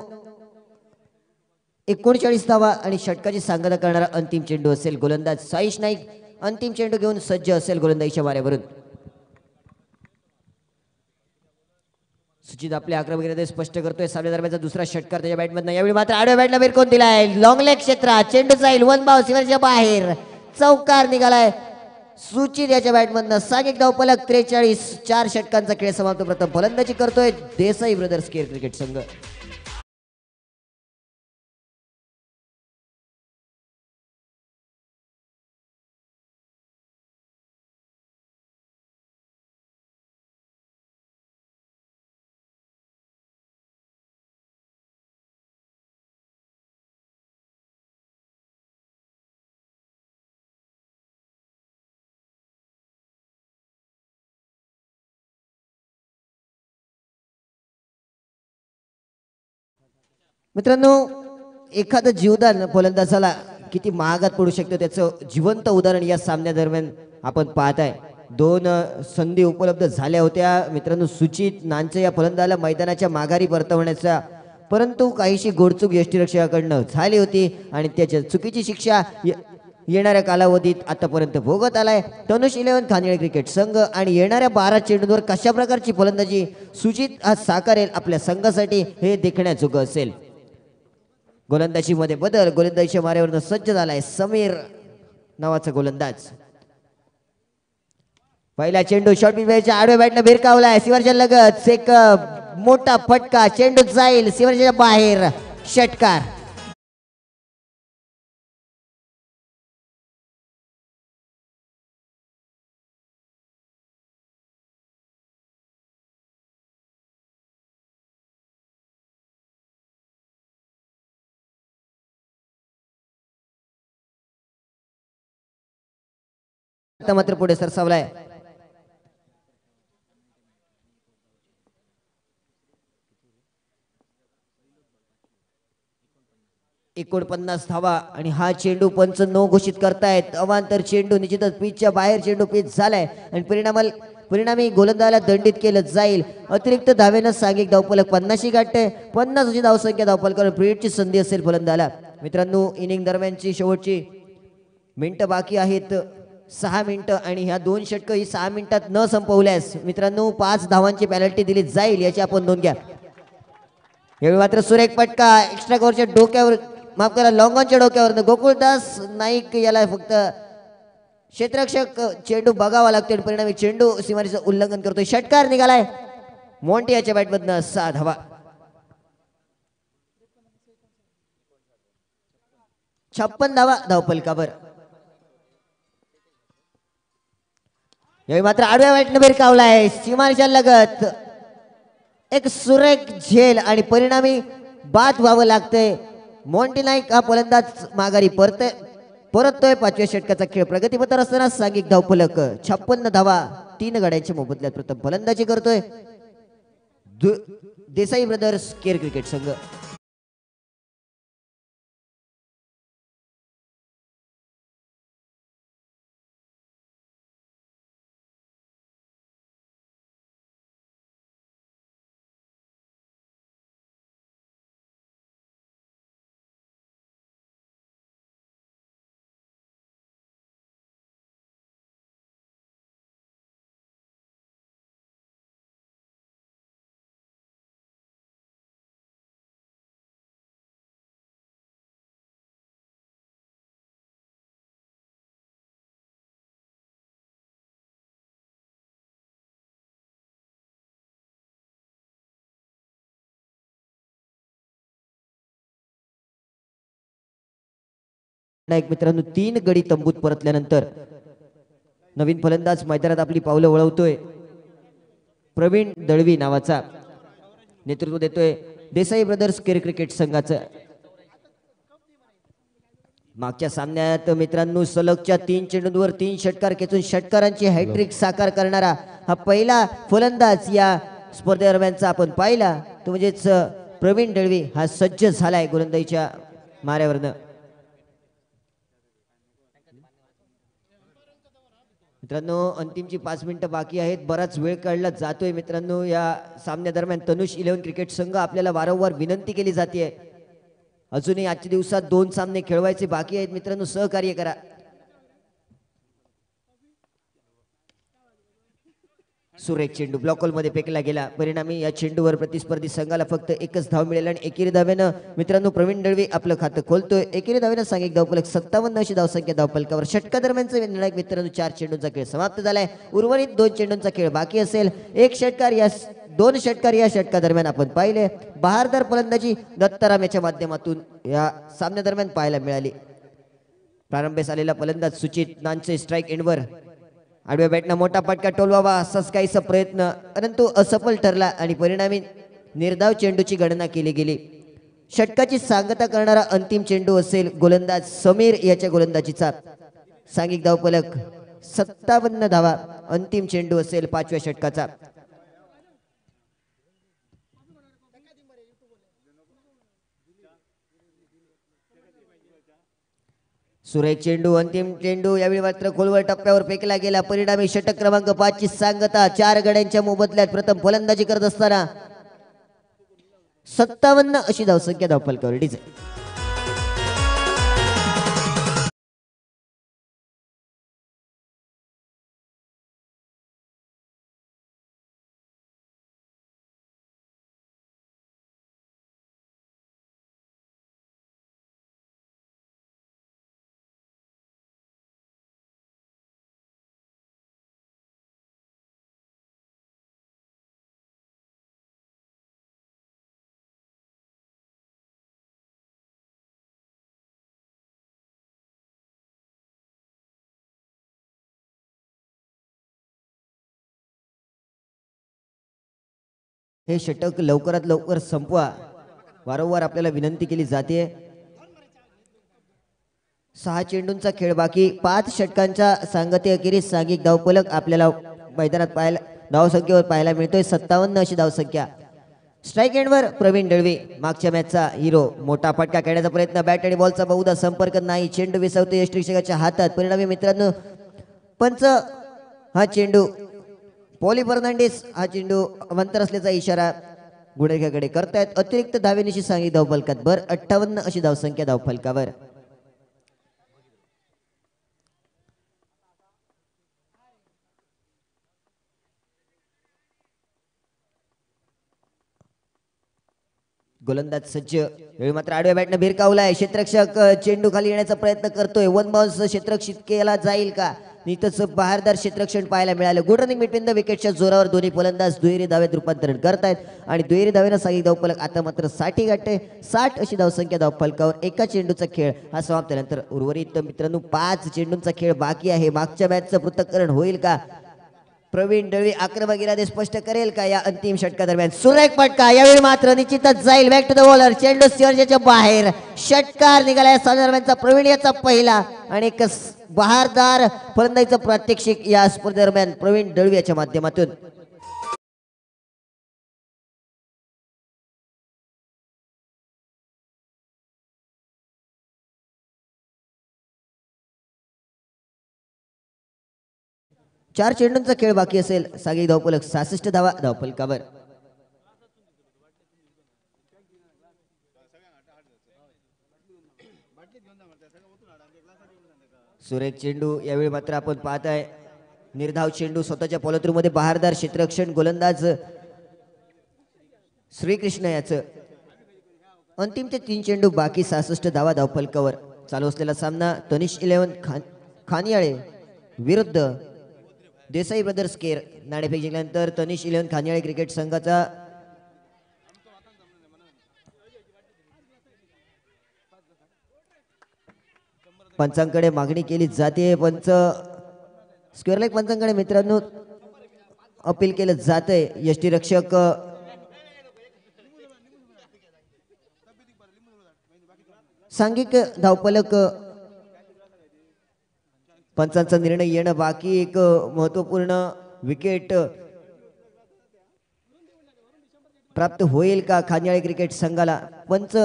[SPEAKER 2] 39 धावा आणि षटकाची सांगता करणारा अंतिम चेंडू असेल. गोलंदाज साईश नाईक अंतिम चेंडू घेऊन सज्ज असेल गोलंदाजीच्या माऱ्यावरून. सुचित आपल्या आक्रमकतेने स्पष्ट करतोय. सामने दरम्यानचा दुसरा षटकार त्याच्या बॅटमधनं. यावेळी मात्र आडव्या बॅटला भिरकून दिलाय. लॉंग लेग क्षेत्रात चेंडू जाईल वन बाउन्स सीमारेषेच्या बाहेर. चौकार निघालाय सुचित याच्या बॅटमधनं. सागिक धावफलक 43. 4 षटकांचा खेळ समाप्त. प्रथम फलंदाजी करतोय देसाई ब्रदर्स केर क्रिकेट संघ. मित्रांनो, एखादं जीवदान फलंदाजाला किती महागात पडू शकतं त्याचं जिवंत उदाहरण या सामन्यादरम्यान आपण पाहताय. 2 संधी उपलब्ध झाल्या होत्या मित्रांनो सुचित नानचे या फलंदाजाला मैदानाच्या माघारी परतवण्याचा, परंतु काहीशी गोडचूक यष्टीरक्षकाकडनं झाली होती आणि त्याच्या चुकीची शिक्षा येणाऱ्या कालावधीत आतापर्यंत भोगत आलाय तनुष 11 खानदेळ क्रिकेट संघ. आणि येणाऱ्या 12 चेंडूंवर कशा प्रकारची फलंदाजी सुचित आज साकारेल आपल्या संघासाठी हे देखण्याजोगं असेल. गोलंदाजी मध्ये बदल. गोलंदाजीच्या माऱ्यावरनं सज्ज झालाय समीर नावाचा गोलंदाज. पहिला चेंडू शॉर्ट पिचच्या आडव्या बॅटला भिरकावलाय. सीमारेषेच्या लगत एक मोठा फटका. चेंडू जाईल सीमारेषेच्या बाहेर. षटकार. मात्र पुढे सरसावलाय. एकूण 50 धावा आणि हा चेंडू पंच नो घोषित करतायत. अवांतर चेंडू निश्चितच पिचच्या बाहेर चेंडू पिच झालाय आणि परिणामी गोलंदाजाला दंडित केलं जाईल. अतिरिक्त धावेनं सागिक धावफलक 50 गाठते. 50 धावसंख्या धावफलकावर फ्रीडची संधी असेल फलंदाजाला. मित्रांनो, इनिंग दरम्यानची शेवटची मिनिटं बाकी आहेत. 6 मिनिटं आणि ह्या 2 षटकं ही 6 मिनिटात न संपवल्यास मित्रांनो 5 धावांची पॅनल्टी दिली जाईल याची आपण नोंद घ्या. यावेळी मात्र सुरेख फटका एक्स्ट्रा कव्हरच्या डोक्यावर, माफ करा लॉंगॉनच्या डोक्यावर. गोकुळदास नाईक याला फक्त क्षेत्ररक्षक चेंडू बघावा लागतो. परिणामी चेंडू सीमारेषेचं उल्लंघन करतोय. षटकार निघालाय मोंटी याच्या बॅटमधनं. 6 धावा. 56 धावा धावफलकावर. यावेळी मात्र आडव्या बॅटनं भिरकावलाय सीमारेषेच्या लगत. एक सुरेख झेल आणि परिणामी बाद व्हावं लागतंय. मोंटी नाईक हा फलंदाज माघारी परततोय. 5व्या षटकाचा खेळ प्रगतीपथावर असताना सागिक धावफलक 56 धावा 3 गड्यांच्या मोबदल्यात. प्रथम फलंदाजी करतोय देसाई ब्रदर्स केर क्रिकेट संघ. एक मित्रांनो 3 गडी तंबूत परतल्यानंतर नवीन फलंदाज मैदानात आपली पावलं वळवतोय. प्रवीण दळवी नावाचा नेतृत्व देतोय देसाई ब्रदर्स केर क्रिकेट संघाचं. मागच्या सामन्यात मित्रांनो सलगच्या 3 चेंडूंवर 3 षटकार खेचून षटकारांची हॅट्रिक साकार करणारा हा पहिला फलंदाज या स्पर्धेदरम्यानचा आपण पाहिला. तो म्हणजेच प्रवीण दळवी हा सज्ज झालाय गोलंदाजीच्या माऱ्यावरनं. मित्रांनो अंतिमची 5 मिनिटं बाकी आहेत. बराच वेळ काढला जातोय मित्रांनो या सामन्यादरम्यान. तनुष 11 क्रिकेट संघ आपल्याला वारंवार विनंती केली जाते. अजूनही आजच्या दिवसात 2 सामने खेळवायचे बाकी आहेत मित्रांनो, सहकार्य करा. सुरेख चेंडू ब्लॉक मध्ये फेकला गेला. परिणामी या चेंडूवर प्रतिस्पर्धी संघाला फक्त एकच धाव मिळेल आणि एकेरी धावेनं मित्रांनो प्रवीण दळवी आपलं खातं खोलतोय. एकेरी धावेनं सांघिक धावफलक 57 अशी धावसंख्या धावफलकावर. षटका दरम्यानचा निर्णायक मित्रांनो 4 चेंडूंचा खेळ समाप्त झालाय. उर्वरित 2 चेंडूंचा खेळ बाकी असेल. एक षटकार या 2 षटकार या षटका दरम्यान आपण पाहिले. बहारदार फलंदाजी दत्ताराम याच्या माध्यमातून या सामन्यादरम्यान पाहायला मिळाली. प्रारंभीस आलेला फलंदाज सुचित नानचे स्ट्राईक एंडवर. आडव्या बॅटनं मोठा फटका टोलवावा असाच काहीसा प्रयत्न परंतु असफल ठरला आणि परिणामी निर्धाव चेंडूची गणना केली गेली. षटकाची सांगता करणारा अंतिम चेंडू असेल गोलंदाज समीर याच्या गोलंदाजीचा. सांघिक धावफलक 57 धावा. अंतिम चेंडू असेल 5व्या षटकाचा. सुरेख चेंडू अंतिम चेंडू यावेळी मात्र खोलवर टप्प्यावर फेकला गेला. परिणामी षटक क्रमांक 5 ची सांगता 4 गड्यांच्या मोबदल्यात प्रथम फलंदाजी करत असताना 57 अशी धावसंख्या धावफलकावर डिझाईन. हे षटक लवकरात लवकर संपवा वारंवार आपल्याला विनंती केली जाते. 6 चेंडूंचा खेळ बाकी. 5 षटकांच्या सांगते अखेरीस सांघिक धावफलक आपल्याला मैदानात पाहायला धावसंख्येवर पाहायला मिळतोय 57 अशी धावसंख्या. स्ट्राईक एंडवर प्रवीण दळवी मागच्या मॅचचा हिरो. मोठा फटका खेळण्याचा प्रयत्न बॅट आणि बॉलचा बहुधा संपर्क नाही. चेंडू विसवतो यष्टीक्षकाच्या हातात. परिणामी मित्रांनो पंच हा चेंडू पॉली फर्नांडिस हा चेंडू अवंतर असल्याचा इशारा गुणेगाराकडे करतायत. अतिरिक्त धावेनिशी सांघिक धावफलकात भर. 58 अशी धावसंख्या धावफलकावर. गोलंदाज सज्ज. वेळी मात्र आडव्या बॅटनं भिरकावलाय. क्षेत्ररक्षक चेंडू खाली येण्याचा प्रयत्न करतोय. वन बाउन्स क्षेत्ररक्षित केला जाईल का. नीतच बहारदार क्षेत्ररक्षण पाहायला मिळालं. गुड रनिंग बिटवीन द विकेटच्या जोरावर दोन्ही फलंदाज दुहेरी धावेत रूपांतरण करतायत आणि दुहेरी धावेनं सांघिक धावफलक आता मात्र 60 गाठे. 60 अशी धावसंख्या धावफलकावर. एका चेंडूचा खेळ हा समाप्त झाल्यानंतर उर्वरित मित्रांनो 5 चेंडूंचा खेळ बाकी आहे. मागच्या मॅचचं पृथक्करण होईल का. प्रवीण दळवी आक्रमक इरादे स्पष्ट करेल का या अंतिम षटका दरम्यान. सुरेख फटका यावेळी मात्र निश्चितच जाईल बॅक टू द बॉलर. चेंडू स्टिअरच्या बाहेर. षटकार निघाला या दरम्यानचा प्रवीण याचा पहिला आणि एक बहारदार फलंदाजीचं प्रात्यक्षिक या स्पर्धेदरम्यान प्रवीण दळवी याच्या माध्यमातून. चार चेंडूंचा खेळ बाकी असेल. सांघिक धावफलक 66 धावा धावफलकावर. सुरेख चेंडू यावेळी मात्र आपण पाहताय निर्धाव चेंडू स्वतःच्या फॉलोथ्रू मध्ये बहारदार क्षेत्ररक्षण गोलंदाज श्रीकृष्ण याचं. अंतिम ते 3 चेंडू बाकी 66 धावा धावफलकावर. चालू असलेला सामना तनिष 11 खानियाळे विरुद्ध देसाई ब्रदर्स केर. नाणेफेक जिंकल्यानंतर तनिष 11 खानियाळे क्रिकेट संघाचा पंचांकडे मागणी केली जाते. पंच स्क्वेअर लेग पंचांकडे मित्रांनो अपील केलं जातंय. यष्टीरक्षक सांघिक धावफलक पंचांचा निर्णय येणं बाकी. एक महत्वपूर्ण विकेट प्राप्त होईल का खानियाळे क्रिकेट संघाला. पंच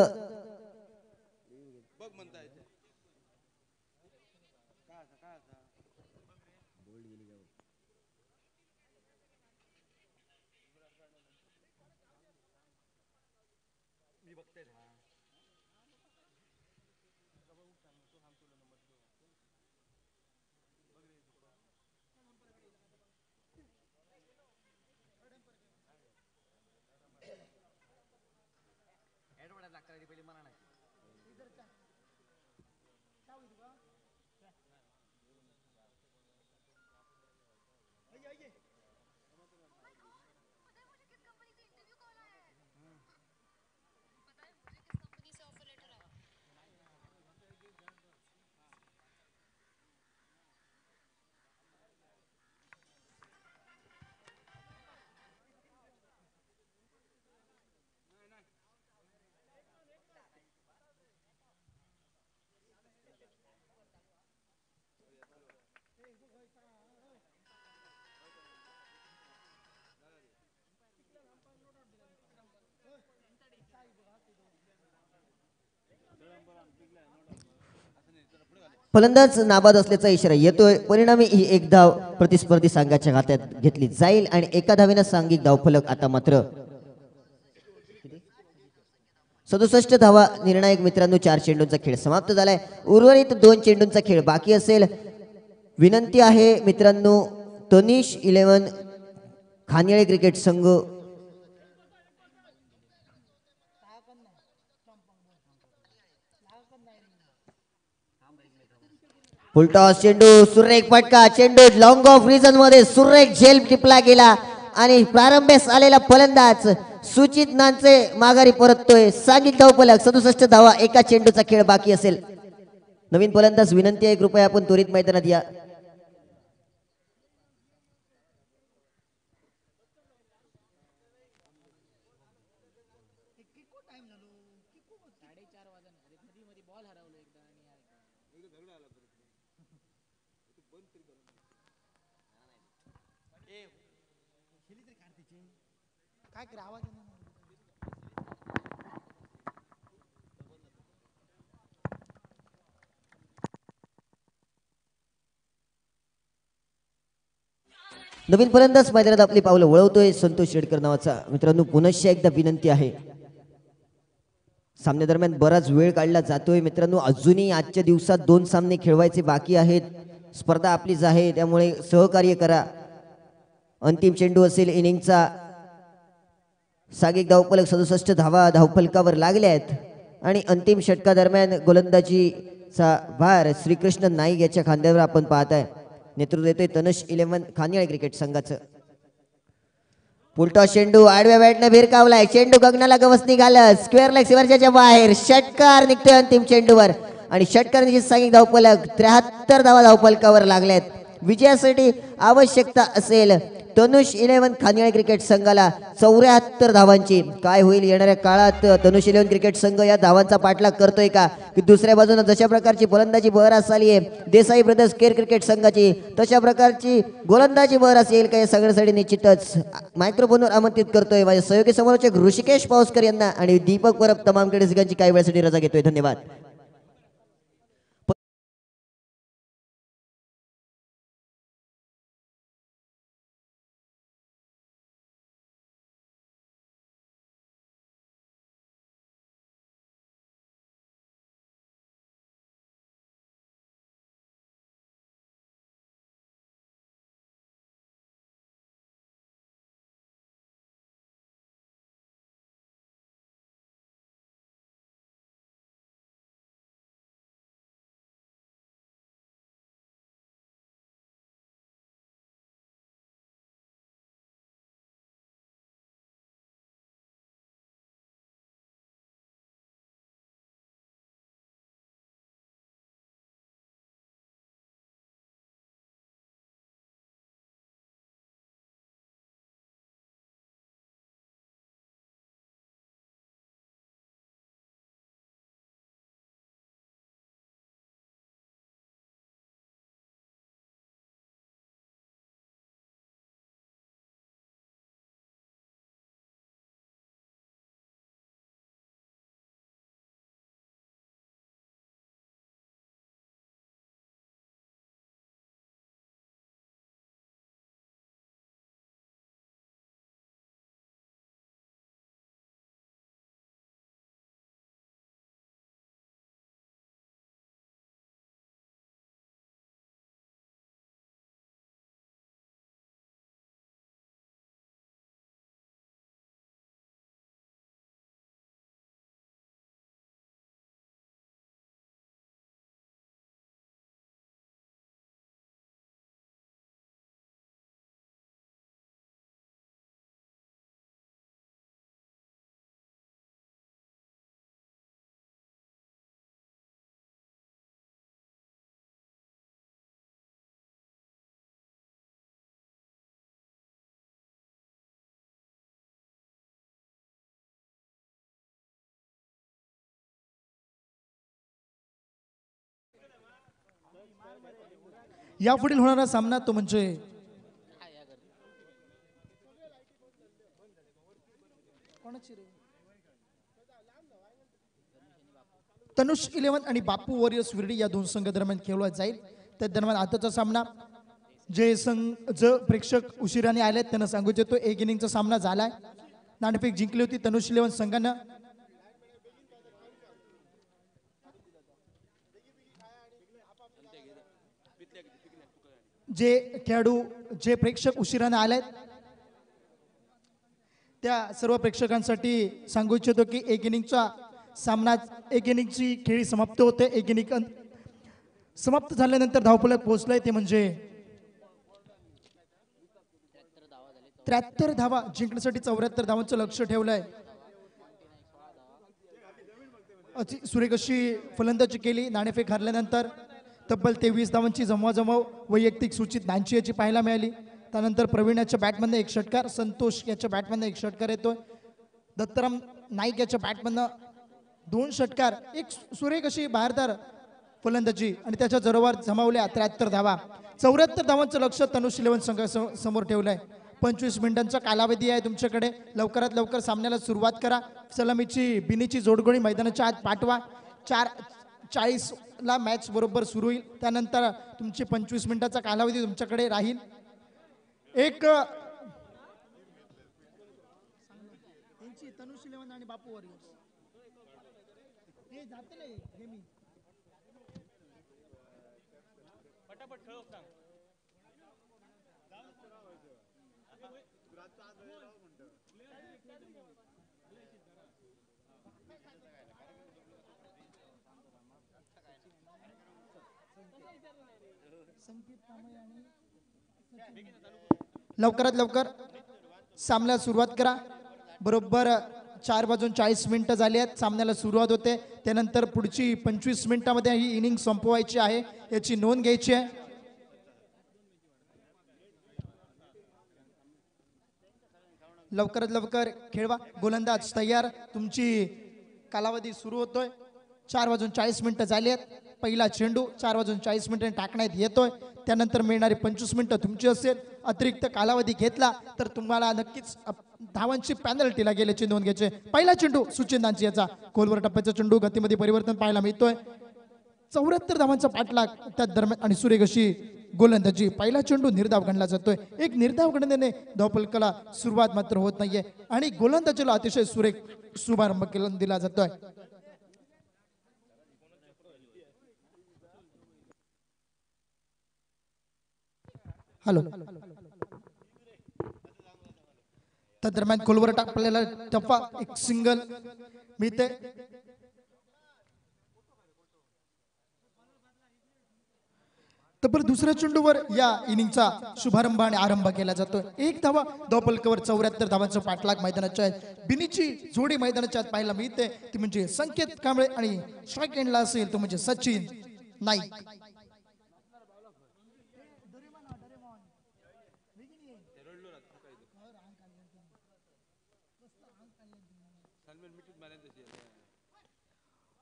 [SPEAKER 2] फलंदाज नाबाद असल्याचा इशारा येतोय. परिणामी ही एक धाव प्रतिस्पर्धी संघाच्या खात्यात घेतली जाईल आणि एका धावेनं सांघिक धावफलक आता मात्र 67 धावा निर्णायक मित्रांनो. 4 चेंडूंचा खेळ समाप्त झालाय. उर्वरित 2 चेंडूंचा खेळ बाकी असेल. विनंती आहे मित्रांनो, तनिष 11 खानियाळी क्रिकेट संघ फुलटॉस चेंडू, सुरेख फटका, चेंडू लॉंग ऑफ रिजन मध्ये सुरेख झेल टिपला गेला आणि प्रारंभेस आलेला फलंदाज सुचित नानचे माघारी परततोय. सांघिक धावफलक 67 धावा, एका चेंडूचा खेळ बाकी असेल. नवीन फलंदाज विनंती आहे, कृपया आपण त्वरित मैदानात या. नवीन फलंदाज मैदानात आपली पावलं वळवतोय संतोष शेडकर नावाचा. मित्रांनो पुनश्च एकदा विनंती आहे, सामन्या दरम्यान बराच वेळ काढला जातोय. मित्रांनो अजूनही आजच्या दिवसात 2 सामने खेळवायचे बाकी आहेत. स्पर्धा आपलीच आहे, त्यामुळे सहकार्य करा. अंतिम चेंडू असेल इनिंगचा. सांघिक धावफलक 67 धावा धावफलकावर लागल्या आहेत आणि अंतिम षटका दरम्यान गोलंदाजीचा भार श्रीकृष्ण नाईक याच्या खांद्यावर आपण पाहताय. नेतृत्व देतोय तनिष 11 खानियाळी क्रिकेट संघाचं. पुलटॉस चेंडू आडव्या बॅटने भिरकावलाय. चेंडू गगनाला गवस निघालं. स्क्वेअर लेग सिवरच्या बाहेर षटकार निघतोय अंतिम चेंडूवर आणि षटकारांची सांघिक धावफलक 73 धावा धावफलकावर लागल्यात. विजयासाठी आवश्यकता असेल तनुष 11 खानियाळी क्रिकेट संघाला 74 धावांची. काय होईल येणाऱ्या काळात? तनुष 11 क्रिकेट संघ या धावांचा पाठलाग करतोय का, की दुसऱ्या बाजूने जशा प्रकारची फलंदाजी बहरास आली आहे देसाई ब्रदर्स केअर क्रिकेट संघाची, तशा प्रकारची गोलंदाजी बहरास येईल का, या सगळ्यासाठी निश्चितच मायक्रोफोनवर आमंत्रित करतोय माझ्या सहयोगी समोरचे ऋषिकेश पावसकर यांना आणि दीपक परब तमाम क्रीडकांची काही वेळासाठी रजा घेतोय. धन्यवाद.
[SPEAKER 3] यापुढील होणारा सामना तो म्हणजे तनुष 11 आणि बापू वॉरियर्स विरडी या दोन संघ दरम्यान खेळला जाईल. त्या दरम्यान आताचा सामना जे प्रेक्षक उशिराने आले त्यांना सांगू इच्छितो, एक इनिंगचा सामना झालाय. नाणेफेक जिंकली होती तनुष 11 संघानं. जे खेळाडू जे प्रेक्षक उशिराने आलेत त्या सर्व प्रेक्षकांसाठी सांगू इच्छितो की एक इनिंगची खेळी समाप्त होते. एक इनिंग समाप्त झाल्यानंतर धावफलक पोहोचलाय ते म्हणजे 73 धावा जिंकण्यासाठी 74 धावांचं लक्ष ठेवलंय. सुरेख अशी फलंदाजी केली. नाणेफेक हरल्यानंतर तब्बल 23 धावांची जमवाजमव वैयक्तिक सूचित 82 याची पाहायला मिळाली. त्यानंतर प्रवीण याच्या बॅटमधनं एक षटकार, संतोष याच्या बॅटमधनं एक षटकार येतोय, दत्तराम नाईक याच्या बॅटमधनं 2 षटकार, एक सुरेख अशी बाहेरदार फलंदाजी आणि त्याच्या जोरावर जमावल्या 73 धावा. 74 धावांचं लक्ष तनुष 11 संघासमोर ठेवलंय. 25 मिनिटांचा कालावधी आहे तुमच्याकडे. लवकरात लवकर सामन्याला सुरुवात करा. सलामीची बिनीची जोडगोळी मैदानाच्या आत पाठवा. 4:40 ला मॅच बरोबर सुरू होईल. त्यानंतर तुमची 25 मिनिटाचा कालावधी तुमच्याकडे राहील. एक तनुष 11 आणि बापू वॉरियर्स हे जातले हे मी पटापट खेळ सांग. लवकरात लवकर सामन्याला सुरुवात करा. बरोबर 4:40 झाली आहेत. सामन्याला सुरुवात होते. त्यानंतर पुढची 25 मिनिटांमध्ये ही इनिंग संपवायची आहे, याची नोंद घ्यायची आहे. लवकरात लवकर खेळवा. गोलंदाज तयार. तुमची कालावधी सुरू होतोय. 4:40 झाली आहेत. पहिला चेंडू 4:40 टाकण्यात येतोय. त्यानंतर मिळणारी 25 मिनिटं तुमची असेल. अतिरिक्त कालावधी घेतला तर तुम्हाला नक्कीच धावांची पॅनल्टी लागेल, याची नोंद घ्यायची. पहिला चेंडू सुचिंदांची याचा खोलवर टप्प्याचा चेंडू, गतीमध्ये परिवर्तन पाहायला मिळतोय. 74 धावांचा पाठलाग त्या दरम्यान आणि सुरेख अशी गोलंदाजी. पहिला चेंडू निर्धाव गणला जातोय. एक निर्धाव गणनेने धावफलकाला सुरुवात मात्र होत नाहीये आणि गोलंदाजीला अतिशय सुरेख शुभारंभ दिला जातोय. हॅलो. त्या दरम्यान खोलवर टाकलेला टप्पा एक सिंगल मिळते. तब्बल दुसऱ्या चेंडूवर या इनिंगचा शुभारंभ आणि आरंभ केला जातोय. एक धावा धावफलकावर 74 धावांचा पाठलाग मैदानाच्या आहेत. बिनीची जोडी मैदानाच्या आत पाहायला मिळते, ती म्हणजे संकेत कांबळे आणि स्ट्राईक एंडला असेल तो म्हणजे सचिन नाईक.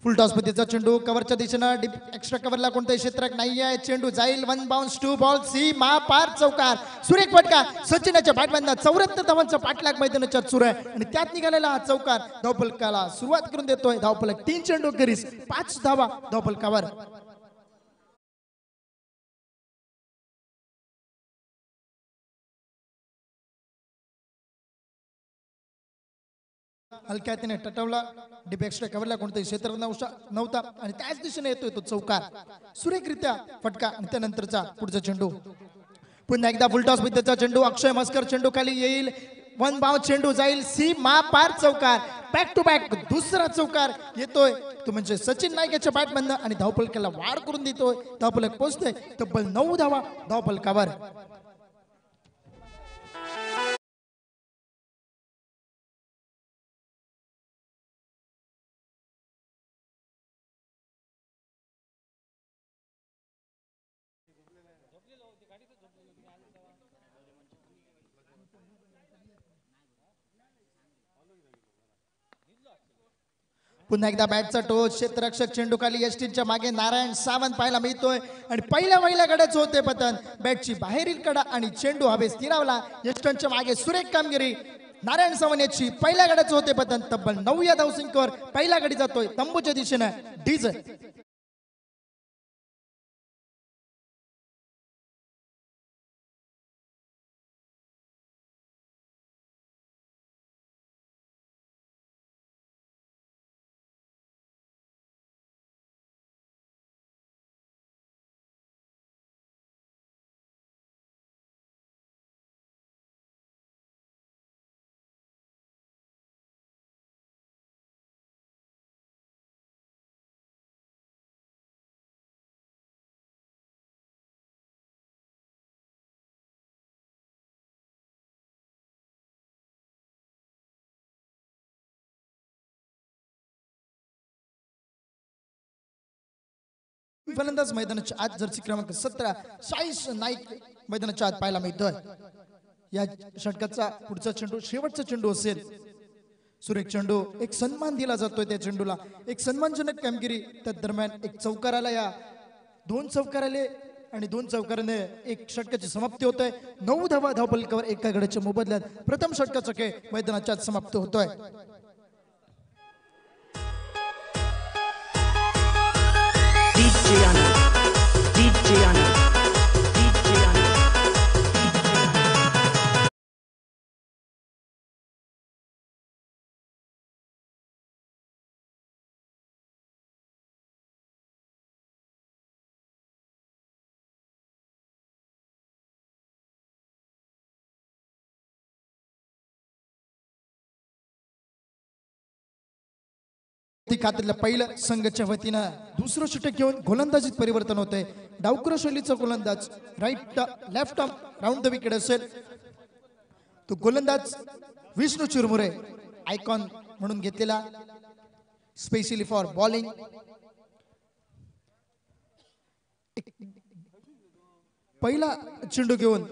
[SPEAKER 3] फुल टॉस पद्धतीचा चेंडू कव्हरच्या दिशेनं एक्स्ट्रा कव्हरला कोणताही क्षेत्रक नाहीये. चेंडू जाईल 1 बाउन्स 2 बॉल सी मा पार चौकार. सुरेख फटका सचिनाच्या बॅटमॅनला 74 धावांचा पाठलाग मैदानाच्या सुरू आहे आणि त्यात निघालेला हा चौकार धावफलकाला सुरुवात करून देतोय. धावफलक 3 चेंडू करीस 5 धावा धावफलकावर. हलक्या हातीने टटवला. डीप एक्स्ट्रा कव्हरला कोणताही क्षेत्र नव्हता आणि त्याच दिशेने येतोय तो चौकार. सुरेखरित्या फटका आणि त्यानंतरचा पुढचा चेंडू. पुन्हा एकदा फुलटॉस पद्धतीचा चेंडू. अक्षय मस्कर चेंडू खाली येईल. 1 बाउंस चेंडू जाईल सी मा पार चौकार. बॅक टू बॅक दुसरा चौकार येतोय तो म्हणजे सचिन नाईक याच्या बॅटमधनं आणि धावफलकाला वाढ करून देतोय. धावफलक पोहोचतोय तब्बल 9 धावा धावफलकावर. पुन्हा एकदा बॅटचा टोच, क्षेत्ररक्षक चेंडूखाली यष्टींच्या मागे नारायण सावंत पाहायला मिळतोय आणि पहिल्या गड्याचं होते पतन. बॅटची बाहेरील कडा आणि चेंडू हवे स्थिरावला. यष्टांच्या मागे सुरेख कामगिरी नारायण सावंत याची पहिल्या गड्याचं होते पतन. तब्बल 9 या धावसंख्येवर पहिला गडी जातोय तंबूच्या दिशेनं. डीजे फलंदाज मैदानाच्या आत जर्सी क्रमांक 17 साईश नाईक मैदानाच्या आत पाहायला मिळतोय. या षटकाचा पुढचा चेंडू शेवटचा चेंडू असेल. सुरेख चेंडू, एक सन्मान दिला जातोय त्या चेंडूला. एक सन्मानजनक कामगिरी. त्या दरम्यान एक चौकार आला. या 2 चौकार आले आणि 2 चौकाराने एक षटकाची समाप्ती होतोय. 9 धावा धावफलकावर एका गड्याच्या मोबदल्यात प्रथम षटकाचा खेळ मैदानाच्या आत समाप्त होतोय. खात्यातलं पहिलं संघाच्या वतीनं दुसरं षटक घेऊन गोलंदाजीत परिवर्तन होतंय. डावखुरा शैलीचा गोलंदाज right left arm round the wicket असेल. तो गोलंदाज विष्णू चिरमुरे आयकॉन म्हणून घेतलेला स्पेशली फॉर बॉलिंग. पहिला चेंडू घेऊन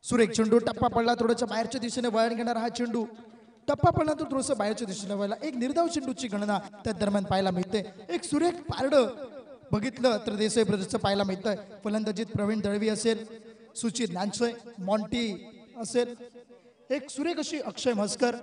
[SPEAKER 3] सुरेख चेंडू टप्पा पडला. थोड्याच्या बाहेरच्या दिशेने वळण घेणारा हा चेंडू टप्पा पडला तो थोडस बाहेरच्या दिशेने वळला. एक निर्धाव चेंडूची गणना त्या दरम्यान पाहायला मिळते. एक सुरेख पारड बघितलं तर देसाई ब्रदर्सचं पाहायला मिळतंय. फलंदाजीत प्रवीण दळवी असेल, सुचित नानसोय, मॉन्टी असेल. एक सुरेख अशी अक्षय म्हस्कर,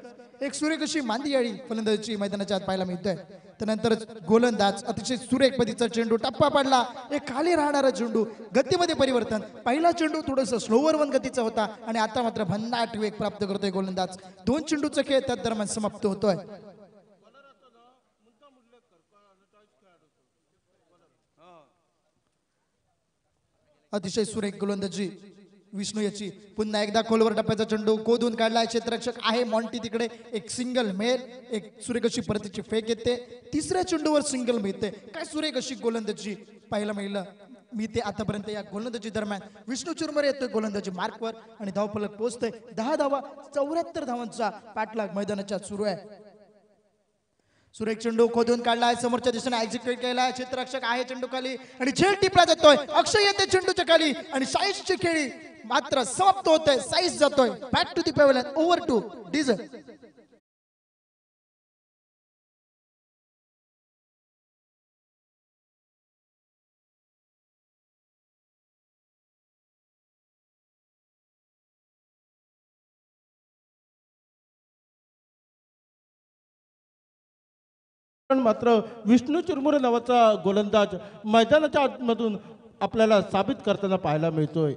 [SPEAKER 3] एक सुरेख अशी मांदियाळी फलंदाजीची मैदानाच्या आत पाहायला मिळतोय. त्यानंतर गोलंदाज अतिशय सुरेख पद्धतीचा चेंडू टप्पा पडला. एक खाली राहणारा चेंडू गतीमध्ये परिवर्तन. पहिला चेंडू थोडस स्लोवर 1 गतीचा होता आणि आता मात्र भन्नाट वेग प्राप्त करतोय गोलंदाज. 2 चेंडूचा खेळ त्या दरम्यान समाप्त होतोय. अतिशय सुरेख गोलंदाजी विष्णू याची. पुन्हा एकदा खोलवर टप्प्याचा चेंडू कोदून काढलाय. क्षेत्ररक्षक आहे मॉन्टी तिकडे. एक सिंगल मेल, एक सुरेख अशी परतीची फेक येते. तिसऱ्या चेंडूवर सिंगल मिळते. काय सुरेख अशी गोलंदाजी पाहायला मिळलं मी ते आतापर्यंत. या गोलंदाजी दरम्यान विष्णू चिरमुरे येतोय गोलंदाजी मार्कवर आणि धावफलक पोहोचतोय. 10 धावा 74 धावांचा पाठलाग मैदानाच्या सुरू आहे. सुरेख चेंडू खोदून काढलाय. समोरच्या दिशेने एक्झिक्यूट केलाय. क्षेत्ररक्षक आहे चेंडू खाली आणि झेल टिपला जातोय. अक्षय येते चेंडूच्या खाली आणि साईशची खेळी मात्र समाप्त होते. साईश जातोय back to the pavilion. Over to DJ.
[SPEAKER 4] मात्र विष्णू चिरमुरे नावाचा गोलंदाज मैदानाच्या आतमधून आपल्याला साबित करताना पाहायला मिळतोय.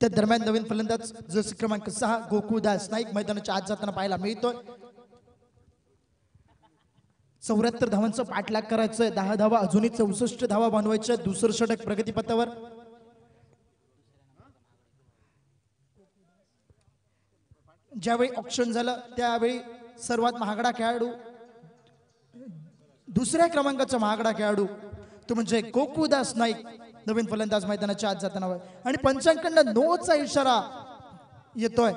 [SPEAKER 3] त्या दरम्यान नवीन फलंदाज जर्सी क्रमांक 6 गोकुळदास नाईक मैदानाच्या आत जाताना पाहायला मिळतोय. 74 धावांचा पाठलाग करायचंय. 10 धावा अजूनही 64 धावा बनवायच्या. दुसरं षटक प्रगतीपथावर. ज्यावेळी ऑप्शन झालं त्यावेळी सर्वात महागडा खेळाडू, दुसऱ्या क्रमांकाचा महागडा खेळाडू तो म्हणजे गोकुळदास नाईक नवीन फलंदाज मैदानाच्या आत जाताना. आणि पंचांकडनं नोचा इशारा येतोय.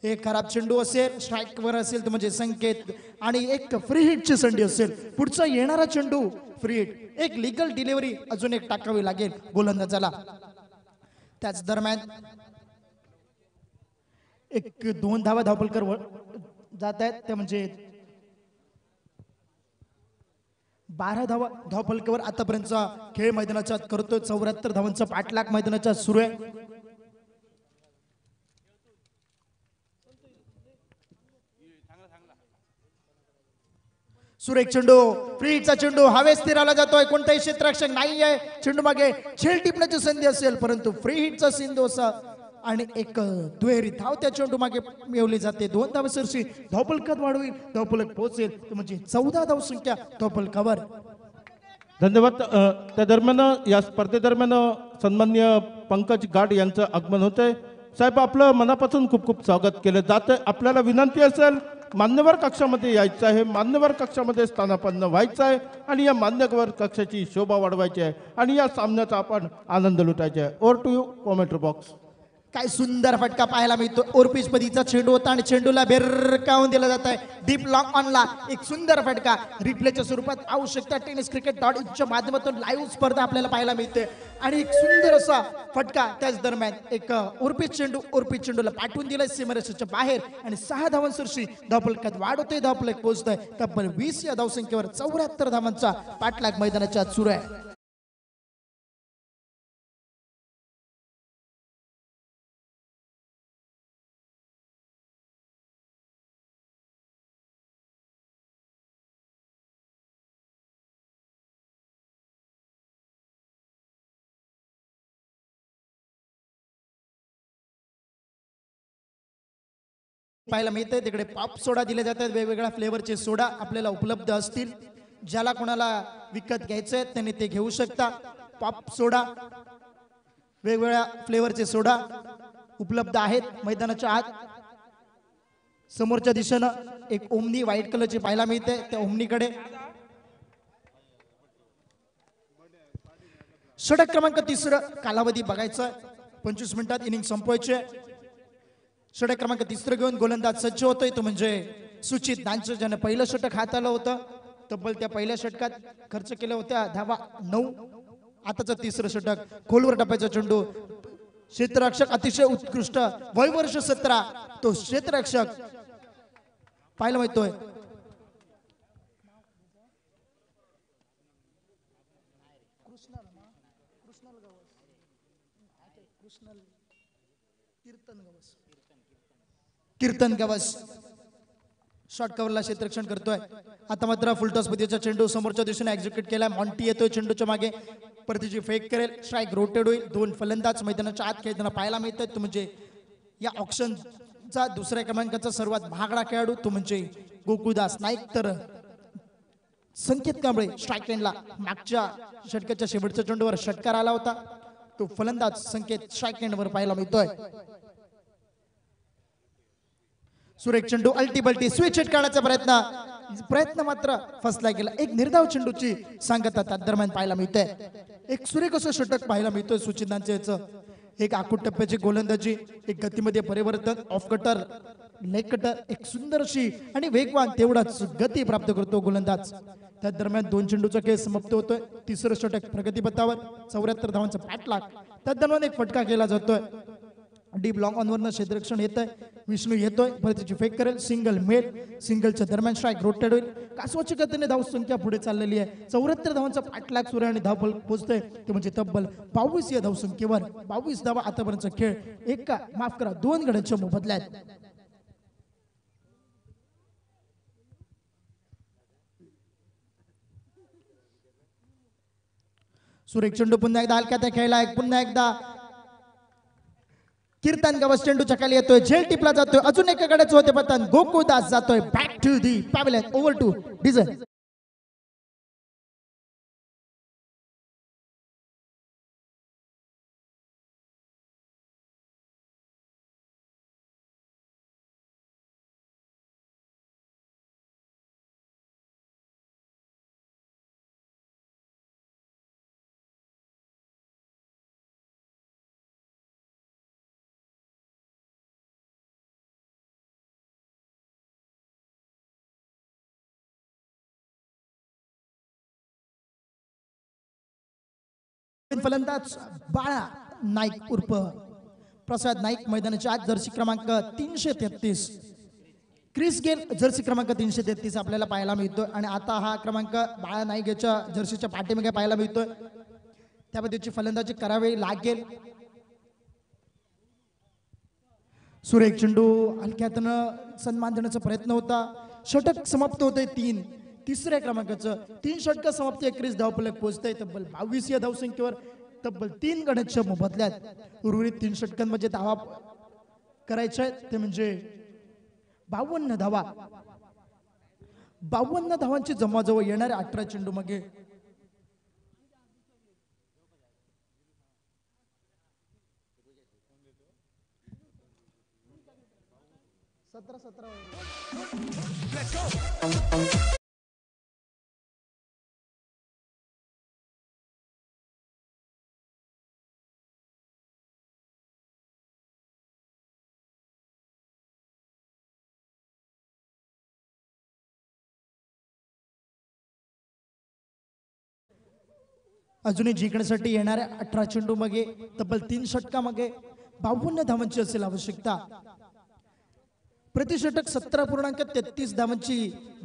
[SPEAKER 3] एक खराब चेंडू असेल, स्ट्राईक वर असेल तर म्हणजे संकेत आणि एक फ्री हिटची संधी असेल. पुढचा येणारा चेंडू फ्री हिट. एक लिगल डिलिव्हरी अजून एक टाकावी लागेल गोलंदाजाला. त्याच दरम्यान एक 2 धावा धावपलकर जात आहेत ते म्हणजे 12 धावा धावपलकावर आतापर्यंतचा खेळ मैदानाच्या आत करतोय. 74 धावांचा पाठलाग मैदानाच्या आत सुरू आहे. सुरेख चेंडू, फ्रीचा चेंडू हवेत स्थिरावला जातोय. कोणताही क्षेत्ररक्षक नाहीये. चेंडू मागे झेल टिपण्याची संधी असेल परंतु फ्री हिटचा सिंधू असा आणि एक दुहेरी धाव त्या चेंडू मागे मिळवली जाते. 2 धावसरशी धावपलकात वाढ होईल. धावपलक पोहोचेल ते म्हणजे 14 धावसंख्या धावपलकावर.
[SPEAKER 4] धन्यवाद. त्या दरम्यान या स्पर्धेदरम्यान सन्माननीय पंकज गाड यांचं आगमन होतंय. साहेब आपलं मनापासून खूप खूप स्वागत केलं जातं. आपल्याला विनंती असेल मान्यवर कक्षामध्ये यायचं आहे, मान्यवर कक्षामध्ये स्थानापन्न व्हायचं आहे आणि या मान्यवर कक्षाची शोभा वाढवायची आहे आणि या सामन्याचा आपण आनंद लुटायचा आहे. Over to you commentary box.
[SPEAKER 3] काय सुंदर फटका पाहायला मिळतो. ओरपीच पदीचा चेंडू होता आणि चेंडूला बेरकावून दिला जात आहे. डीप लॉंग ऑनला एक सुंदर फटका रिप्लेच्या स्वरूपात आवश्यकता टेनिस क्रिकेट .inच्या माध्यमातून लाईव्ह स्पर्धा आपल्याला पाहायला मिळते आणि एक सुंदर असा फटका त्याच दरम्यान एक ओरपीच चेंडूला पाठवून दिलाय सीमारेषेच्या बाहेर आणि 6 धावांसरशी धावफलकात वाढ होते. धावफलक पोहोचतोय तब्बल 20 या धावसंख्येवर 74 धावांचा पाठलाग मैदानाच्या आत सुरू आहे. पाहायला मिळते तिकडे पॉप सोडा दिले जातात. वेगवेगळ्या फ्लेवरचे सोडा आपल्याला उपलब्ध असतील. ज्याला कोणाला विकत घ्यायचे त्यांनी ते घेऊ शकता. पॉप सोडा वेगवेगळ्या फ्लेवरचे सोडा उपलब्ध आहेत मैदानाच्या आत. समोरच्या दिशेनं एक ओमनी व्हाईट कलरची पाहायला मिळते. त्या ओमनीकडे षटक क्रमांक 3 कालावधी बघायचा. 25 मिनिटात इनिंग संपवायचे. षटक क्रमांक 3 घेऊन गोलंदाज सज्ज होतोय तो म्हणजे सुचित दानचे, ज्याने पहिलं षटक हाताळलं होतं. तब्बल त्या पहिल्या षटकात खर्च केल्या होत्या धावा 9. आताचं 3रं षटक खोलवर टप्प्याचा चेंडू. क्षेत्ररक्षक अतिशय उत्कृष्ट वय वर्ष 17 तो क्षेत्ररक्षक पाहायला मिळतोय. कीर्तन गवस शॉर्ट कव्हरला क्षेत्ररक्षण करतोय. आता मात्र फुलटॉस पद्धतीचा चेंडू समोरच्या दिशेने एक्झिक्यूट केला. मॉन्टी येतोय चेंडूच्या मागे, परतीची फेक करेल. स्ट्राईक रोटेट होईल. 2 फलंदाज मैदानाच्या आत खेळताना पाहायला मिळतात. तो म्हणजे या ऑप्शनचा 2ऱ्या क्रमांकाचा सर्वात महागडा खेळाडू तो म्हणजे गोकुळदास नाईक. तर संकेत कांबळे स्ट्राईक रेंजला मागच्या षटकाच्या शेवटच्या चेंडूवर षटकार आला होता. तो फलंदाज संकेत स्ट्राईक रेंजवर पाहायला मिळतोय. सुरेख चेंडू अल्टीबल्टी स्विच हिट काढण्याचा प्रयत्न मात्र फसला गेला. एक निर्धाव चेंडूची सांगता त्या दरम्यान पाहायला मिळते. एक सुरेख असं षटक पाहायला मिळतोय सुचितांचे. एक आखूट टप्प्याची गोलंदाजी, एक गतीमध्ये परिवर्तन, ऑफ कटर लेग कटर, एक सुंदर अशी आणि वेगवान तेवढाच गती प्राप्त करतो गोलंदाज. त्या दरम्यान 2 चेंडूचा खेळ समाप्त होतोय. 3रं षटक प्रगतीपथावर 74 धावांचा पाठलाग. त्या दरम्यान एक फटका केला जातोय. डीप लॉंग ऑनवरनं क्षेत्ररक्षण येत आहे. विष्णू येतोय, परतीची फेक करेल. सिंगल मेल. सिंगलच्या दरम्यान स्ट्राईक रोटेट होईल. कासवाची गतीने धाव संख्या पुढे चाललेली आहे. 74 धावांचा पाठलाग सुरू आणि धाव पोहोचतोय ते म्हणजे तब्बल 22 या धावसंख्येवर. 22 धावा आतापर्यंतचा खेळ 2 गड्यांच्या मोबदल्यात. सुरेख चेंडू पुन्हा एकदा हलक्यात खेळला. पुन्हा एकदा कीर्तन गवस चेंडूच्या खाली येतोय. झेल टिपला जातोय. अजून एका गड्याचं होते पतन. गोकुळदास जातोय back to the pavilion. Over to डिझल. फलंदाज बाळा नाईक उर्फ प्रसाद नाईक मैदानाच्या आज जर्सी क्रमांक 333. क्रिस गेल जर्सी क्रमांक 333 आपल्याला पाहायला मिळतोय आणि आता हा क्रमांक बाळा नाईक याच्या जर्सीच्या पाठीमागे पाहायला मिळतोय. त्या पद्धतीची फलंदाजी करावी लागेल. सुरेख चेंडू हलक्यातनं सन्मान देण्याचा प्रयत्न होता. षटक समाप्त होते 3. तिसऱ्या क्रमांकाचं 3 षटक समाप्ती 21 धावफलक पोहोचतंय. तब्बल 22 या धावसंख्येवर तब्बल 3 गड्यांच्या मोबदल्यात उर्वरित 3 षटकांमध्ये धावा करायच्या आहेत ते म्हणजे 52 धावा. 52 धावांची जमाजवळ येणाऱ्या 18 चेंडू मागे 17 अजूनही जिंकण्यासाठी येणाऱ्या 18 चेंडू मागे तब्बल 3 षटकामागे 52 धावांची असेल आवश्यकता. प्रतिषटक 17.33 धावांची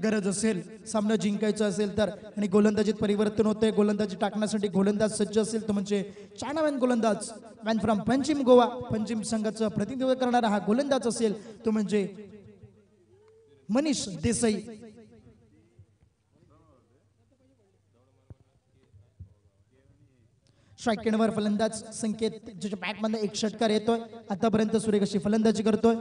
[SPEAKER 3] गरज असेल सामना जिंकायचा असेल तर. आणि गोलंदाजीत परिवर्तन होते. गोलंदाजी टाकण्यासाठी गोलंदाज सज्ज असेल तो म्हणजे चायनामॅन गोलंदाज मॅन फ्रॉम पंजिम गोवा. पंजिम संघाचं प्रतिनिधित्व करणारा हा गोलंदाज असेल तो म्हणजे मनीष देसाई. स्ट्राईक एंडवर फलंदाज संकेत ज्याच्या बॅटमध्ये 1 षटकार येतोय. आतापर्यंत सुरेख अशी फलंदाजी करतोय.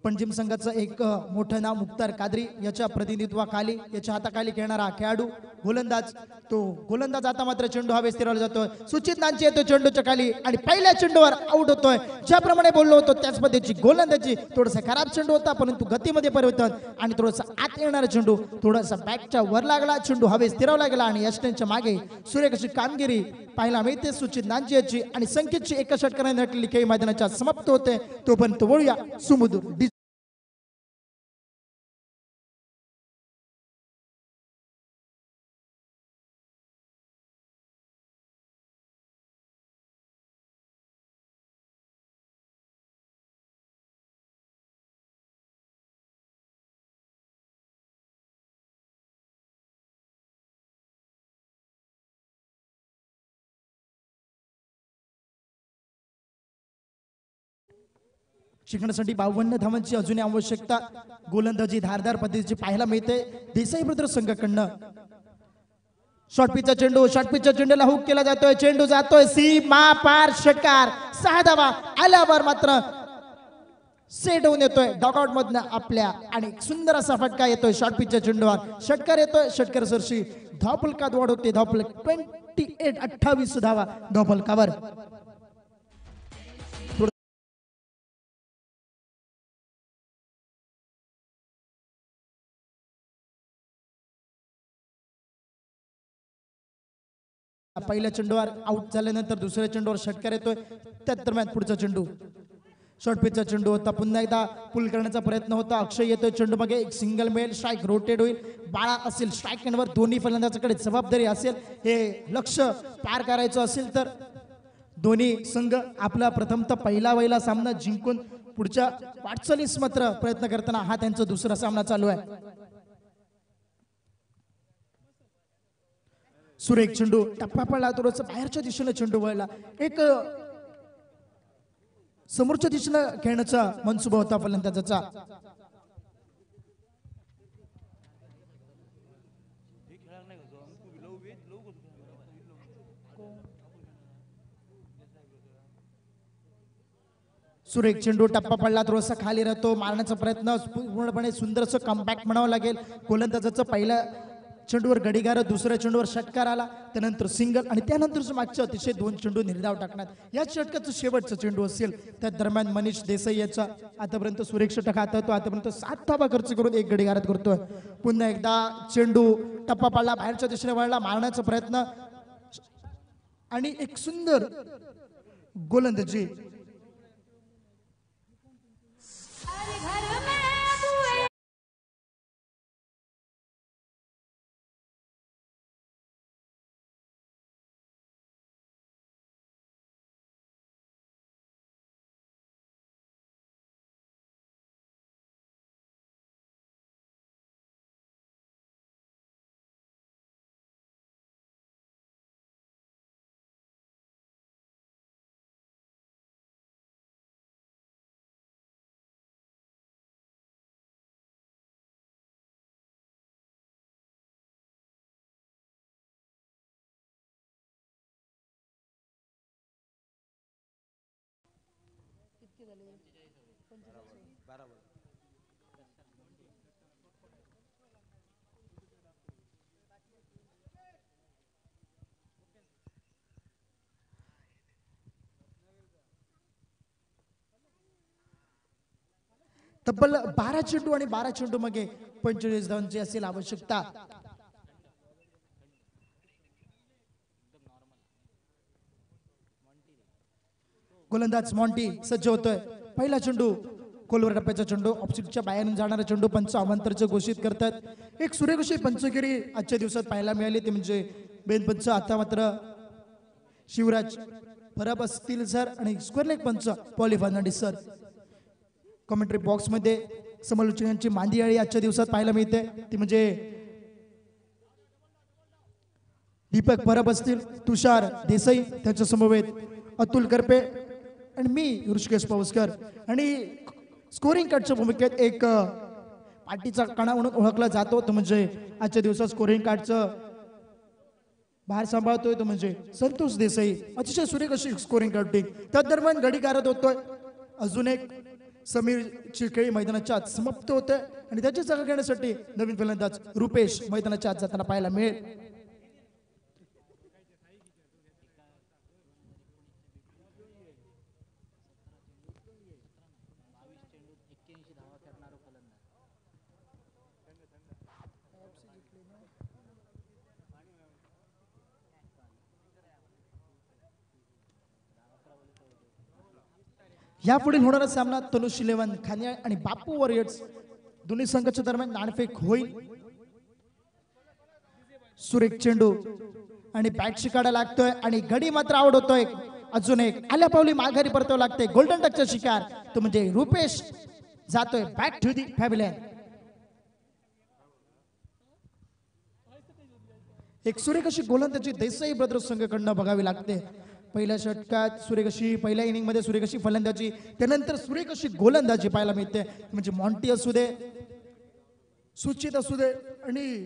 [SPEAKER 3] पंजिम संघाचं एक मोठं नाव मुख्तार कादरी याच्या प्रतिनिधित्वाखाली याच्या हाताखाली खेळणारा खेळाडू गोलंदाज. तो गोलंदाज आता मात्र चेंडू हवेत स्थिरावला जातोय. सुचित नांची येतो चेंडूच्या खाली आणि पहिल्या चेंडूवर आउट होतोय. ज्याप्रमाणे बोललो होतो त्याच पद्धतीची गोलंदाजी. थोडासा खराब चेंडू होता परंतु गतीमध्ये परिवर्तन आणि थोडासा आत येणारा चेंडू थोडासा बॅकच्या वर लागला. चेंडू हवेत स्थिरावला गेला आणि यष्टेंच्या मागे सुरेख अशी कामगिरी पाहायला मिळते सुचित नांची याची. आणि संकेतची एका षटकाने नटलेली खेळ मैदानाच्या समाप्त होते. तोपर्यंत वळूया सुमधुर शिकण्यासाठी 52 धावांची अजूनही आवश्यकता. गोलंदाजी धारदार पद्धतीची पाहायला मिळते देसाई ब्रदर्स संघाकडनं. शॉर्ट पिचचा चेंडू शॉर्ट पिचच्या चेंडूला हुक केला जातोय. चेंडू जातोय सीमा पार. षटकार 6 धावा आल्यावर मात्र सेट होऊन येतोय डॉकआउट मधनं आपल्या आणि सुंदर असा फटका येतोय शॉर्ट पिचच्या चेंडूवर. षटकार येतोय. षटकार सरशी धावफलकात वाढ होते. धावफलक 28 धावा धावफलकावर. पहिल्या चेंडूवर आउट झाल्यानंतर दुसऱ्या चेंडूवर षटकार येतोय. त्या दरम्यान पुढचा चेंडू शॉर्ट पिचचा चेंडू होता. पुन्हा एकदा पुल करण्याचा प्रयत्न होता. अक्षय येतोय चेंडू मागे. एक सिंगल मेल स्ट्राईक रोटेट होईल. बाळा असेल स्ट्राईक एंडवर. दोन्ही फलंदाजाकडे जबाबदारी असेल. हे लक्ष पार करायचं असेल तर दोन्ही संघ आपला प्रथमतः पहिला सामना जिंकून पुढच्या वाटचालीस मात्र प्रयत्न करताना हा त्यांचा दुसरा सामना चालू आहे. सुरेख चेंडू टप्पा पडला. थोडंसं बाहेरच्या दिशेने चेंडू वळला. एक समोरच्या दिशेनं खेळण्याचा मनसुबा होता फलंदाजाचा. सुरेख चेंडू टप्पा पडला. थोडासा खाली राहतो. मारण्याचा प्रयत्न पूर्णपणे सुंदरसं कमबॅक म्हणावं लागेल. गोलंदाजाचं पहिल्या चेंडूवर गडीगार. दुसऱ्या चेंडूवर षटकार आला. त्यानंतर सिंगल आणि त्यानंतर मागच्या अतिशय 2 चेंडू निर्धाव टाकण्यात. या षटकाचं शेवटचा चेंडू असेल. त्या दरम्यान मनीष देसाई याचा आतापर्यंत सुरेख षटक हाताळतो. आतापर्यंत 7 धावा खर्च करून 1 गडीगारात करतोय. पुन्हा एकदा चेंडू टप्पा पाडला. बाहेरच्या दिशेने वळला. मारण्याचा प्रयत्न आणि एक सुंदर गोलंदाजी. तब्बल 12 चेंडू आणि 12 चेंडू मागे 45 धावांची असेल आवश्यकता. गोलंदाज मॉन्टी सज्ज होतोय. पहिला चेंडू खोलवर टप्प्याचा चेंडू ऑफस्पिटच्या बाहेरून जाणारा चेंडू पंच अवांतरचं घोषित करतात. एक सुरेख अशी पंचगिरी आजच्या दिवसात पाहायला मिळाली ते म्हणजे बेनपंच. आता मात्र शिवराज परब असतील सर आणि स्क्वेअर लेग पंच Polly Fernandes sir. Commentary box मध्ये समालोचकांची मांदी आळी आजच्या दिवसात पाहायला मिळते ती म्हणजे दीपक परब असतील, तुषार देसाई त्यांच्या समवेत अतुल करपे आणि मी ऋषिकेश पवस्कर. आणि स्कोरिंग कार्डच्या भूमिकेत एक पार्टीचा कणा म्हणून ओळखला जातो तो म्हणजे आजच्या दिवसात स्कोरिंग कार्डचं बाहेर सांभाळतोय तो म्हणजे संतोष देसाई. अतिशय सुरेख अशी स्कोरिंग कार्डिंग. त्या दरम्यान गडी गारद होतोय. अजून एक समीरची खेळी मैदानाच्या आत समाप्त होते आणि त्याची जागा घेण्यासाठी नवीन फलंदाज रुपेश मैदानाच्या आत जाताना पाहायला मिळेल. यापुढील होणारा सामना तनुष 11 खानिया आणि बापू वॉरियर्स दोन्ही संघाच्या दरम्यान नाणेफेक होईल. सुरेख चेंडू आणि बॅट शिकाडा लागतोय आणि गडी मात्र आवड होतोय. अजून एक आल्या पावली माघारी परतावं लागते. गोल्डन टचचा शिकार तो म्हणजे रुपेश जातोय बॅक टू दी पॅव्हिलियन. एक सुरेख अशी गोलंदाजी देसाई ब्रदर्स संघाकडनं बघावी लागते. पहिल्या षटकात सुरेख अशी पहिल्या इनिंग मध्ये सुरेख अशी फलंदाजी त्यानंतर सुरेख अशी गोलंदाजी पाहायला मिळते. म्हणजे मॉन्टी असू दे, सुचित असू दे आणि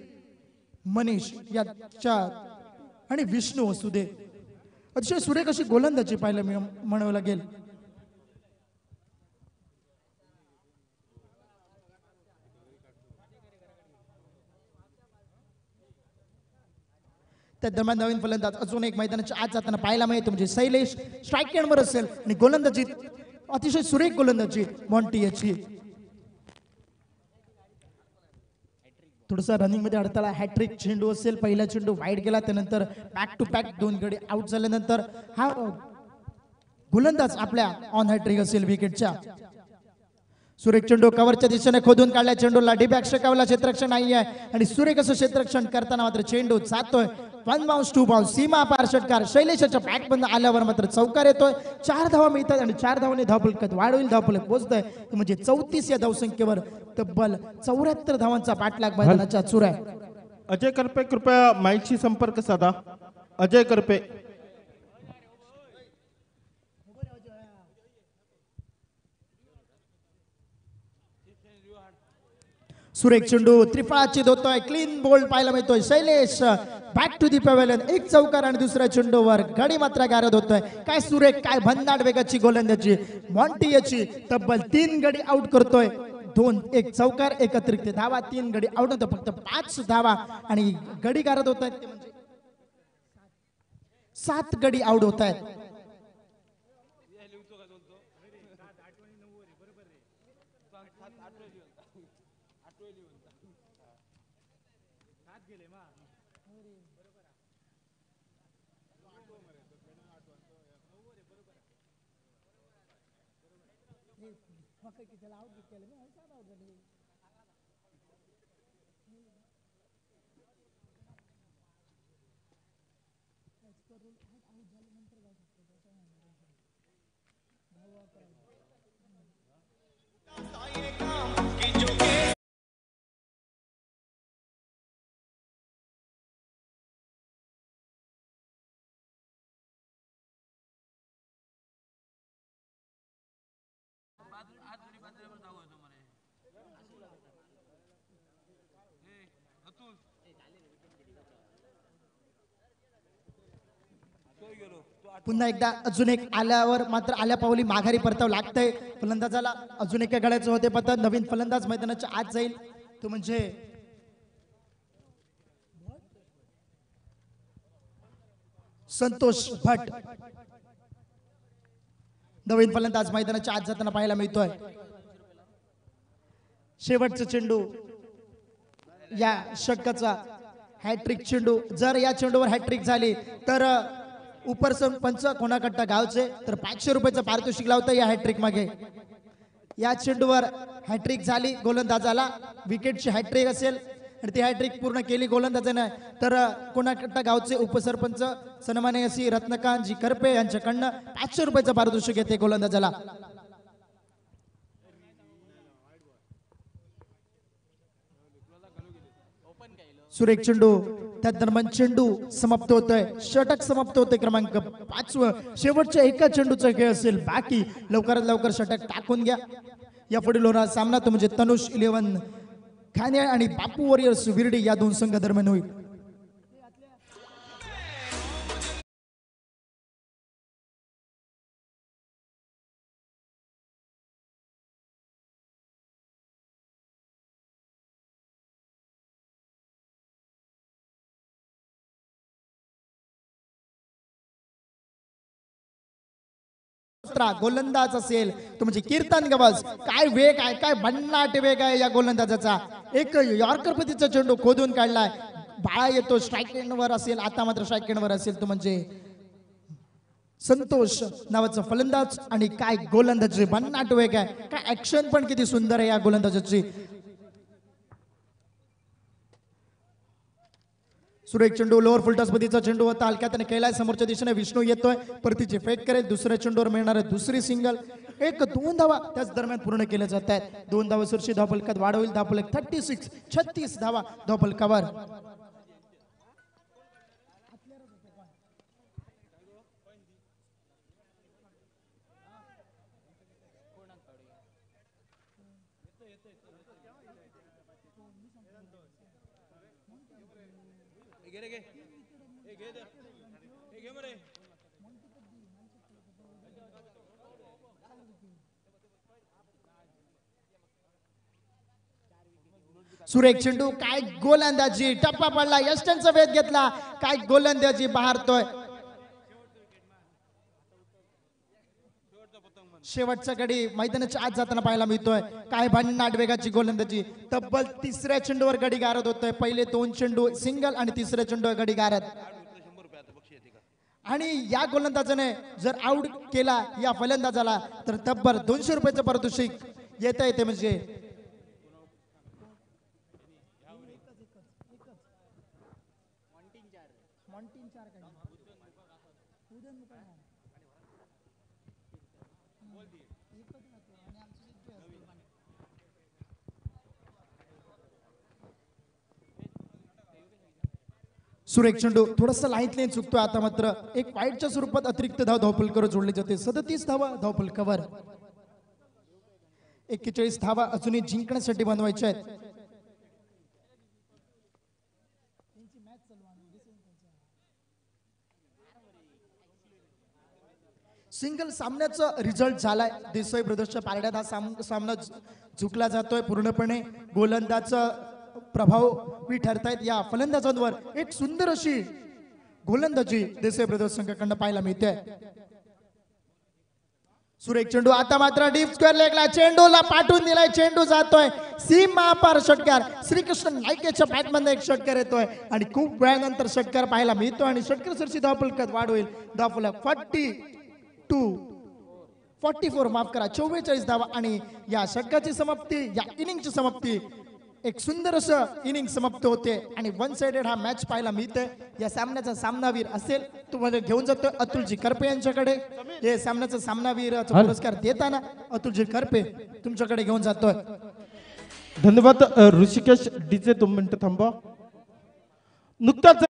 [SPEAKER 3] मनीष याच्या आणि विष्णू असू दे अतिशय सुरेख अशी गोलंदाजी पाहायला म्हणावं लागेल. त्या दरम्यान नवीन फलंदाज अजून एक मैदानाच्या आत जाताना पाहायला मिळतो म्हणजे शैलेश स्ट्राईक एंडवर असेल आणि गोलंदाजी अतिशय सुरेख गोलंदाजी मॉन्टी याची. थोडासा रनिंग मध्ये अडथळा. हॅट्रिक चेंडू असेल. पहिला चेंडू वाईड गेला त्यानंतर बॅक टू बॅक 2 गडी आउट झाल्यानंतर हा गोलंदाज आपल्या ऑन हॅट्रिक असेल विकेटच्या. सुरेख चेंडू कव्हरच्या दिशेने खोदून काढला. चेंडूला डीबॅक शेकावला. क्षेत्ररक्षण नाही आहे आणि सुरेख असं क्षेत्ररक्षण करताना मात्र चेंडू जातोय 1 बाउन्स 2 बाउन्स सीमा पार षटकार. शैलेशाच्या बॅट बंद आल्यावर मात्र चौकार येतोय. 4 धावा मिळतात आणि 4 धावांनी धावफलकात वाढ होईल. धावफलक पोहोचतोय म्हणजे 34 या धावसंख्येवर तब्बल 74 धावांचा पाठलाग मैदानाच्या चूर आहे.
[SPEAKER 4] अजय करपे कृपया माईकशी संपर्क साधा. अजय करपे.
[SPEAKER 3] सुरेख चेंडू त्रिफळाची धोतोय. क्लीन बोल्ड पाहायला मिळतोय. Shailesh back to the pavilion. एक चौकार आणि दुसऱ्या चेंडूवर गडी मात्र गारद होतोय. काय सुरेख काय भन्नाट वेगाची गोलंदाजी मॉन्टी याची. तब्बल 3 गडी आउट करतोय. 2 एक चौकार एक अतिरिक्त धावा 3 गडी आउट होतो. फक्त 5 धावा आणि गडी गारद होत आहेत ते म्हणजे 7 गडी आउट होत आहेत. पुन्हा एकदा अजून एक आल्यावर मात्र आल्या पावली माघारी परतावं लागतंय फलंदाजाला. अजून एका गड्याचं होते पतन. नवीन फलंदाज मैदानाच्या आत जाईल तो म्हणजे संतोष भट. नवीन फलंदाज मैदानाच्या आत जाताना पाहायला मिळतोय. शेवटचा चेंडू या षटकाचा हॅट्रिक चेंडू. जर या चेंडूवर हॅट्रिक झाली तर उपसरपंच कोणाकट्टा गावचे तर 500 रुपयाचं पारितोषिक लावतं या हॅट्रिक मागे. या चेंडूवर हॅट्रिक झाली गोलंदाजाला, विकेटची हॅट्रिक असेल आणि ती हॅट्रिक पूर्ण केली गोलंदाजाने तर कोणाकट्टा गावचे उपसरपंच सन्माननीय श्री रत्नकांतजी करपे यांच्याकडनं 500 रुपयाचं पारितोषिक येते गोलंदाजाला. सुरेख चेंडू त्या दरम्यान चेंडू समाप्त होतोय. षटक समाप्त होते क्रमांक 5. शेवटच्या एका चेंडूचा खेळ असेल बाकी. लवकरात लवकर षटक टाकून घ्या. या पुढील होणारा सामना तो म्हणजे तनुष 11 खाने आणि बापू वॉरियर्स विरडी या दोन संघ दरम्यान होईल. गोलंदाज असेल तो म्हणजे कीर्तन गवस. काय वेग आहे, काय भन्नाट वेग आहे या गोलंदाजाचा. एक यॉर्कर पद्धतीचा चेंडू खोदून काढलाय. बाळा येतो स्ट्राईक एंडवर असेल. आता मात्र स्ट्राईक एंडवर असेल तो म्हणजे संतोष नावाचा फलंदाज. आणि काय गोलंदाजी भन्नाट वेग आहे, काय ऍक्शन पण किती सुंदर आहे या गोलंदाजाची. सुरेख चेंडू लोअर फुलटॉस पद्धतीचा चेंडू होता. हलक्यात केलाय समोरच्या दिशेने. विष्णू येतोय परतीची फेक करेल. दुसऱ्या चेंडूवर मिळणार दुसरी सिंगल. 1-2 धावा त्याच दरम्यान पूर्ण केल्या जात आहेत. 2 धावा सुरक्षित धावफलकात वाढ होईल. धावफलक 36 धावा धावफलकावर. सुरेख चेंडू काय गोलंदाजी. टप्पा पडला. यष्टनचा वेध घेतला. काय गोलंदाजी बहारतोय. शेवटचा गडी मैदानाच्या आत जाताना पाहायला मिळतोय. काय भन्नाट वेगाची गोलंदाजी. तब्बल तिसऱ्या चेंडूवर गडी गारद होतोय. पहिले 2 चेंडू सिंगल आणि तिसऱ्या चेंडूवर गडी गारद. आणि या गोलंदाजाने जर आउट केला या फलंदाजाला तर तब्बल 200 रुपयाचं पारितोषिक येता येते. म्हणजे सुरेख चेंडू थोडासा लाईन चुकतोय. आता मात्र एक वाईटच्या स्वरूपात अतिरिक्त धाव धावफलकावर जोडली जाते. 37 धावा धावफलकावर. 41 धावा अजूनही जिंकण्यासाठी बनवायच्या आहेत. सिंगल सामन्याचा रिझल्ट झालाय. देसाई ब्रदर्सच्या पारड्यात हा सामना झुकला जातोय पूर्णपणे. गोलंदाजचा प्रभावी ठरतायत या फलंदाजांवर. एक सुंदर अशी गोलंदाजी देसाई ब्रदर्स संघाकडून पाहायला मिळते. सुरेख चेंडू आता मात्र डीप स्क्वेअर लेगला चेंडूला पाठवून दिलाय. चेंडू जातोय सीमा पार. षटकार श्रीकृष्ण नाईकेच्या बॅटमध्ये एक षटकार येतोय आणि खूप वेळानंतर षटकार पाहायला मिळतो. आणि षटकार सरशी धावफलकात वाढ होईल. धावफलक 44 माफ करा 44 धावा. आणि या षटकाची समाप्ती, या इनिंगची समाप्ती, एक सुंदर असं इनिंग समाप्त होते. आणि 1 साइडेड हा मॅच पाहायला मिळतोय. या सामन्याचा सामनावीर असेल तुम्हाला घेऊन जातोय अतुलजी करपे यांच्याकडे. हे सामन्याचा सामनावीराचा पुरस्कार देताना अतुलजी करपे तुमच्याकडे घेऊन जातोय.
[SPEAKER 4] धन्यवाद ऋषिकेश डीजे. 2 मिनिटं थांबा. नुकताच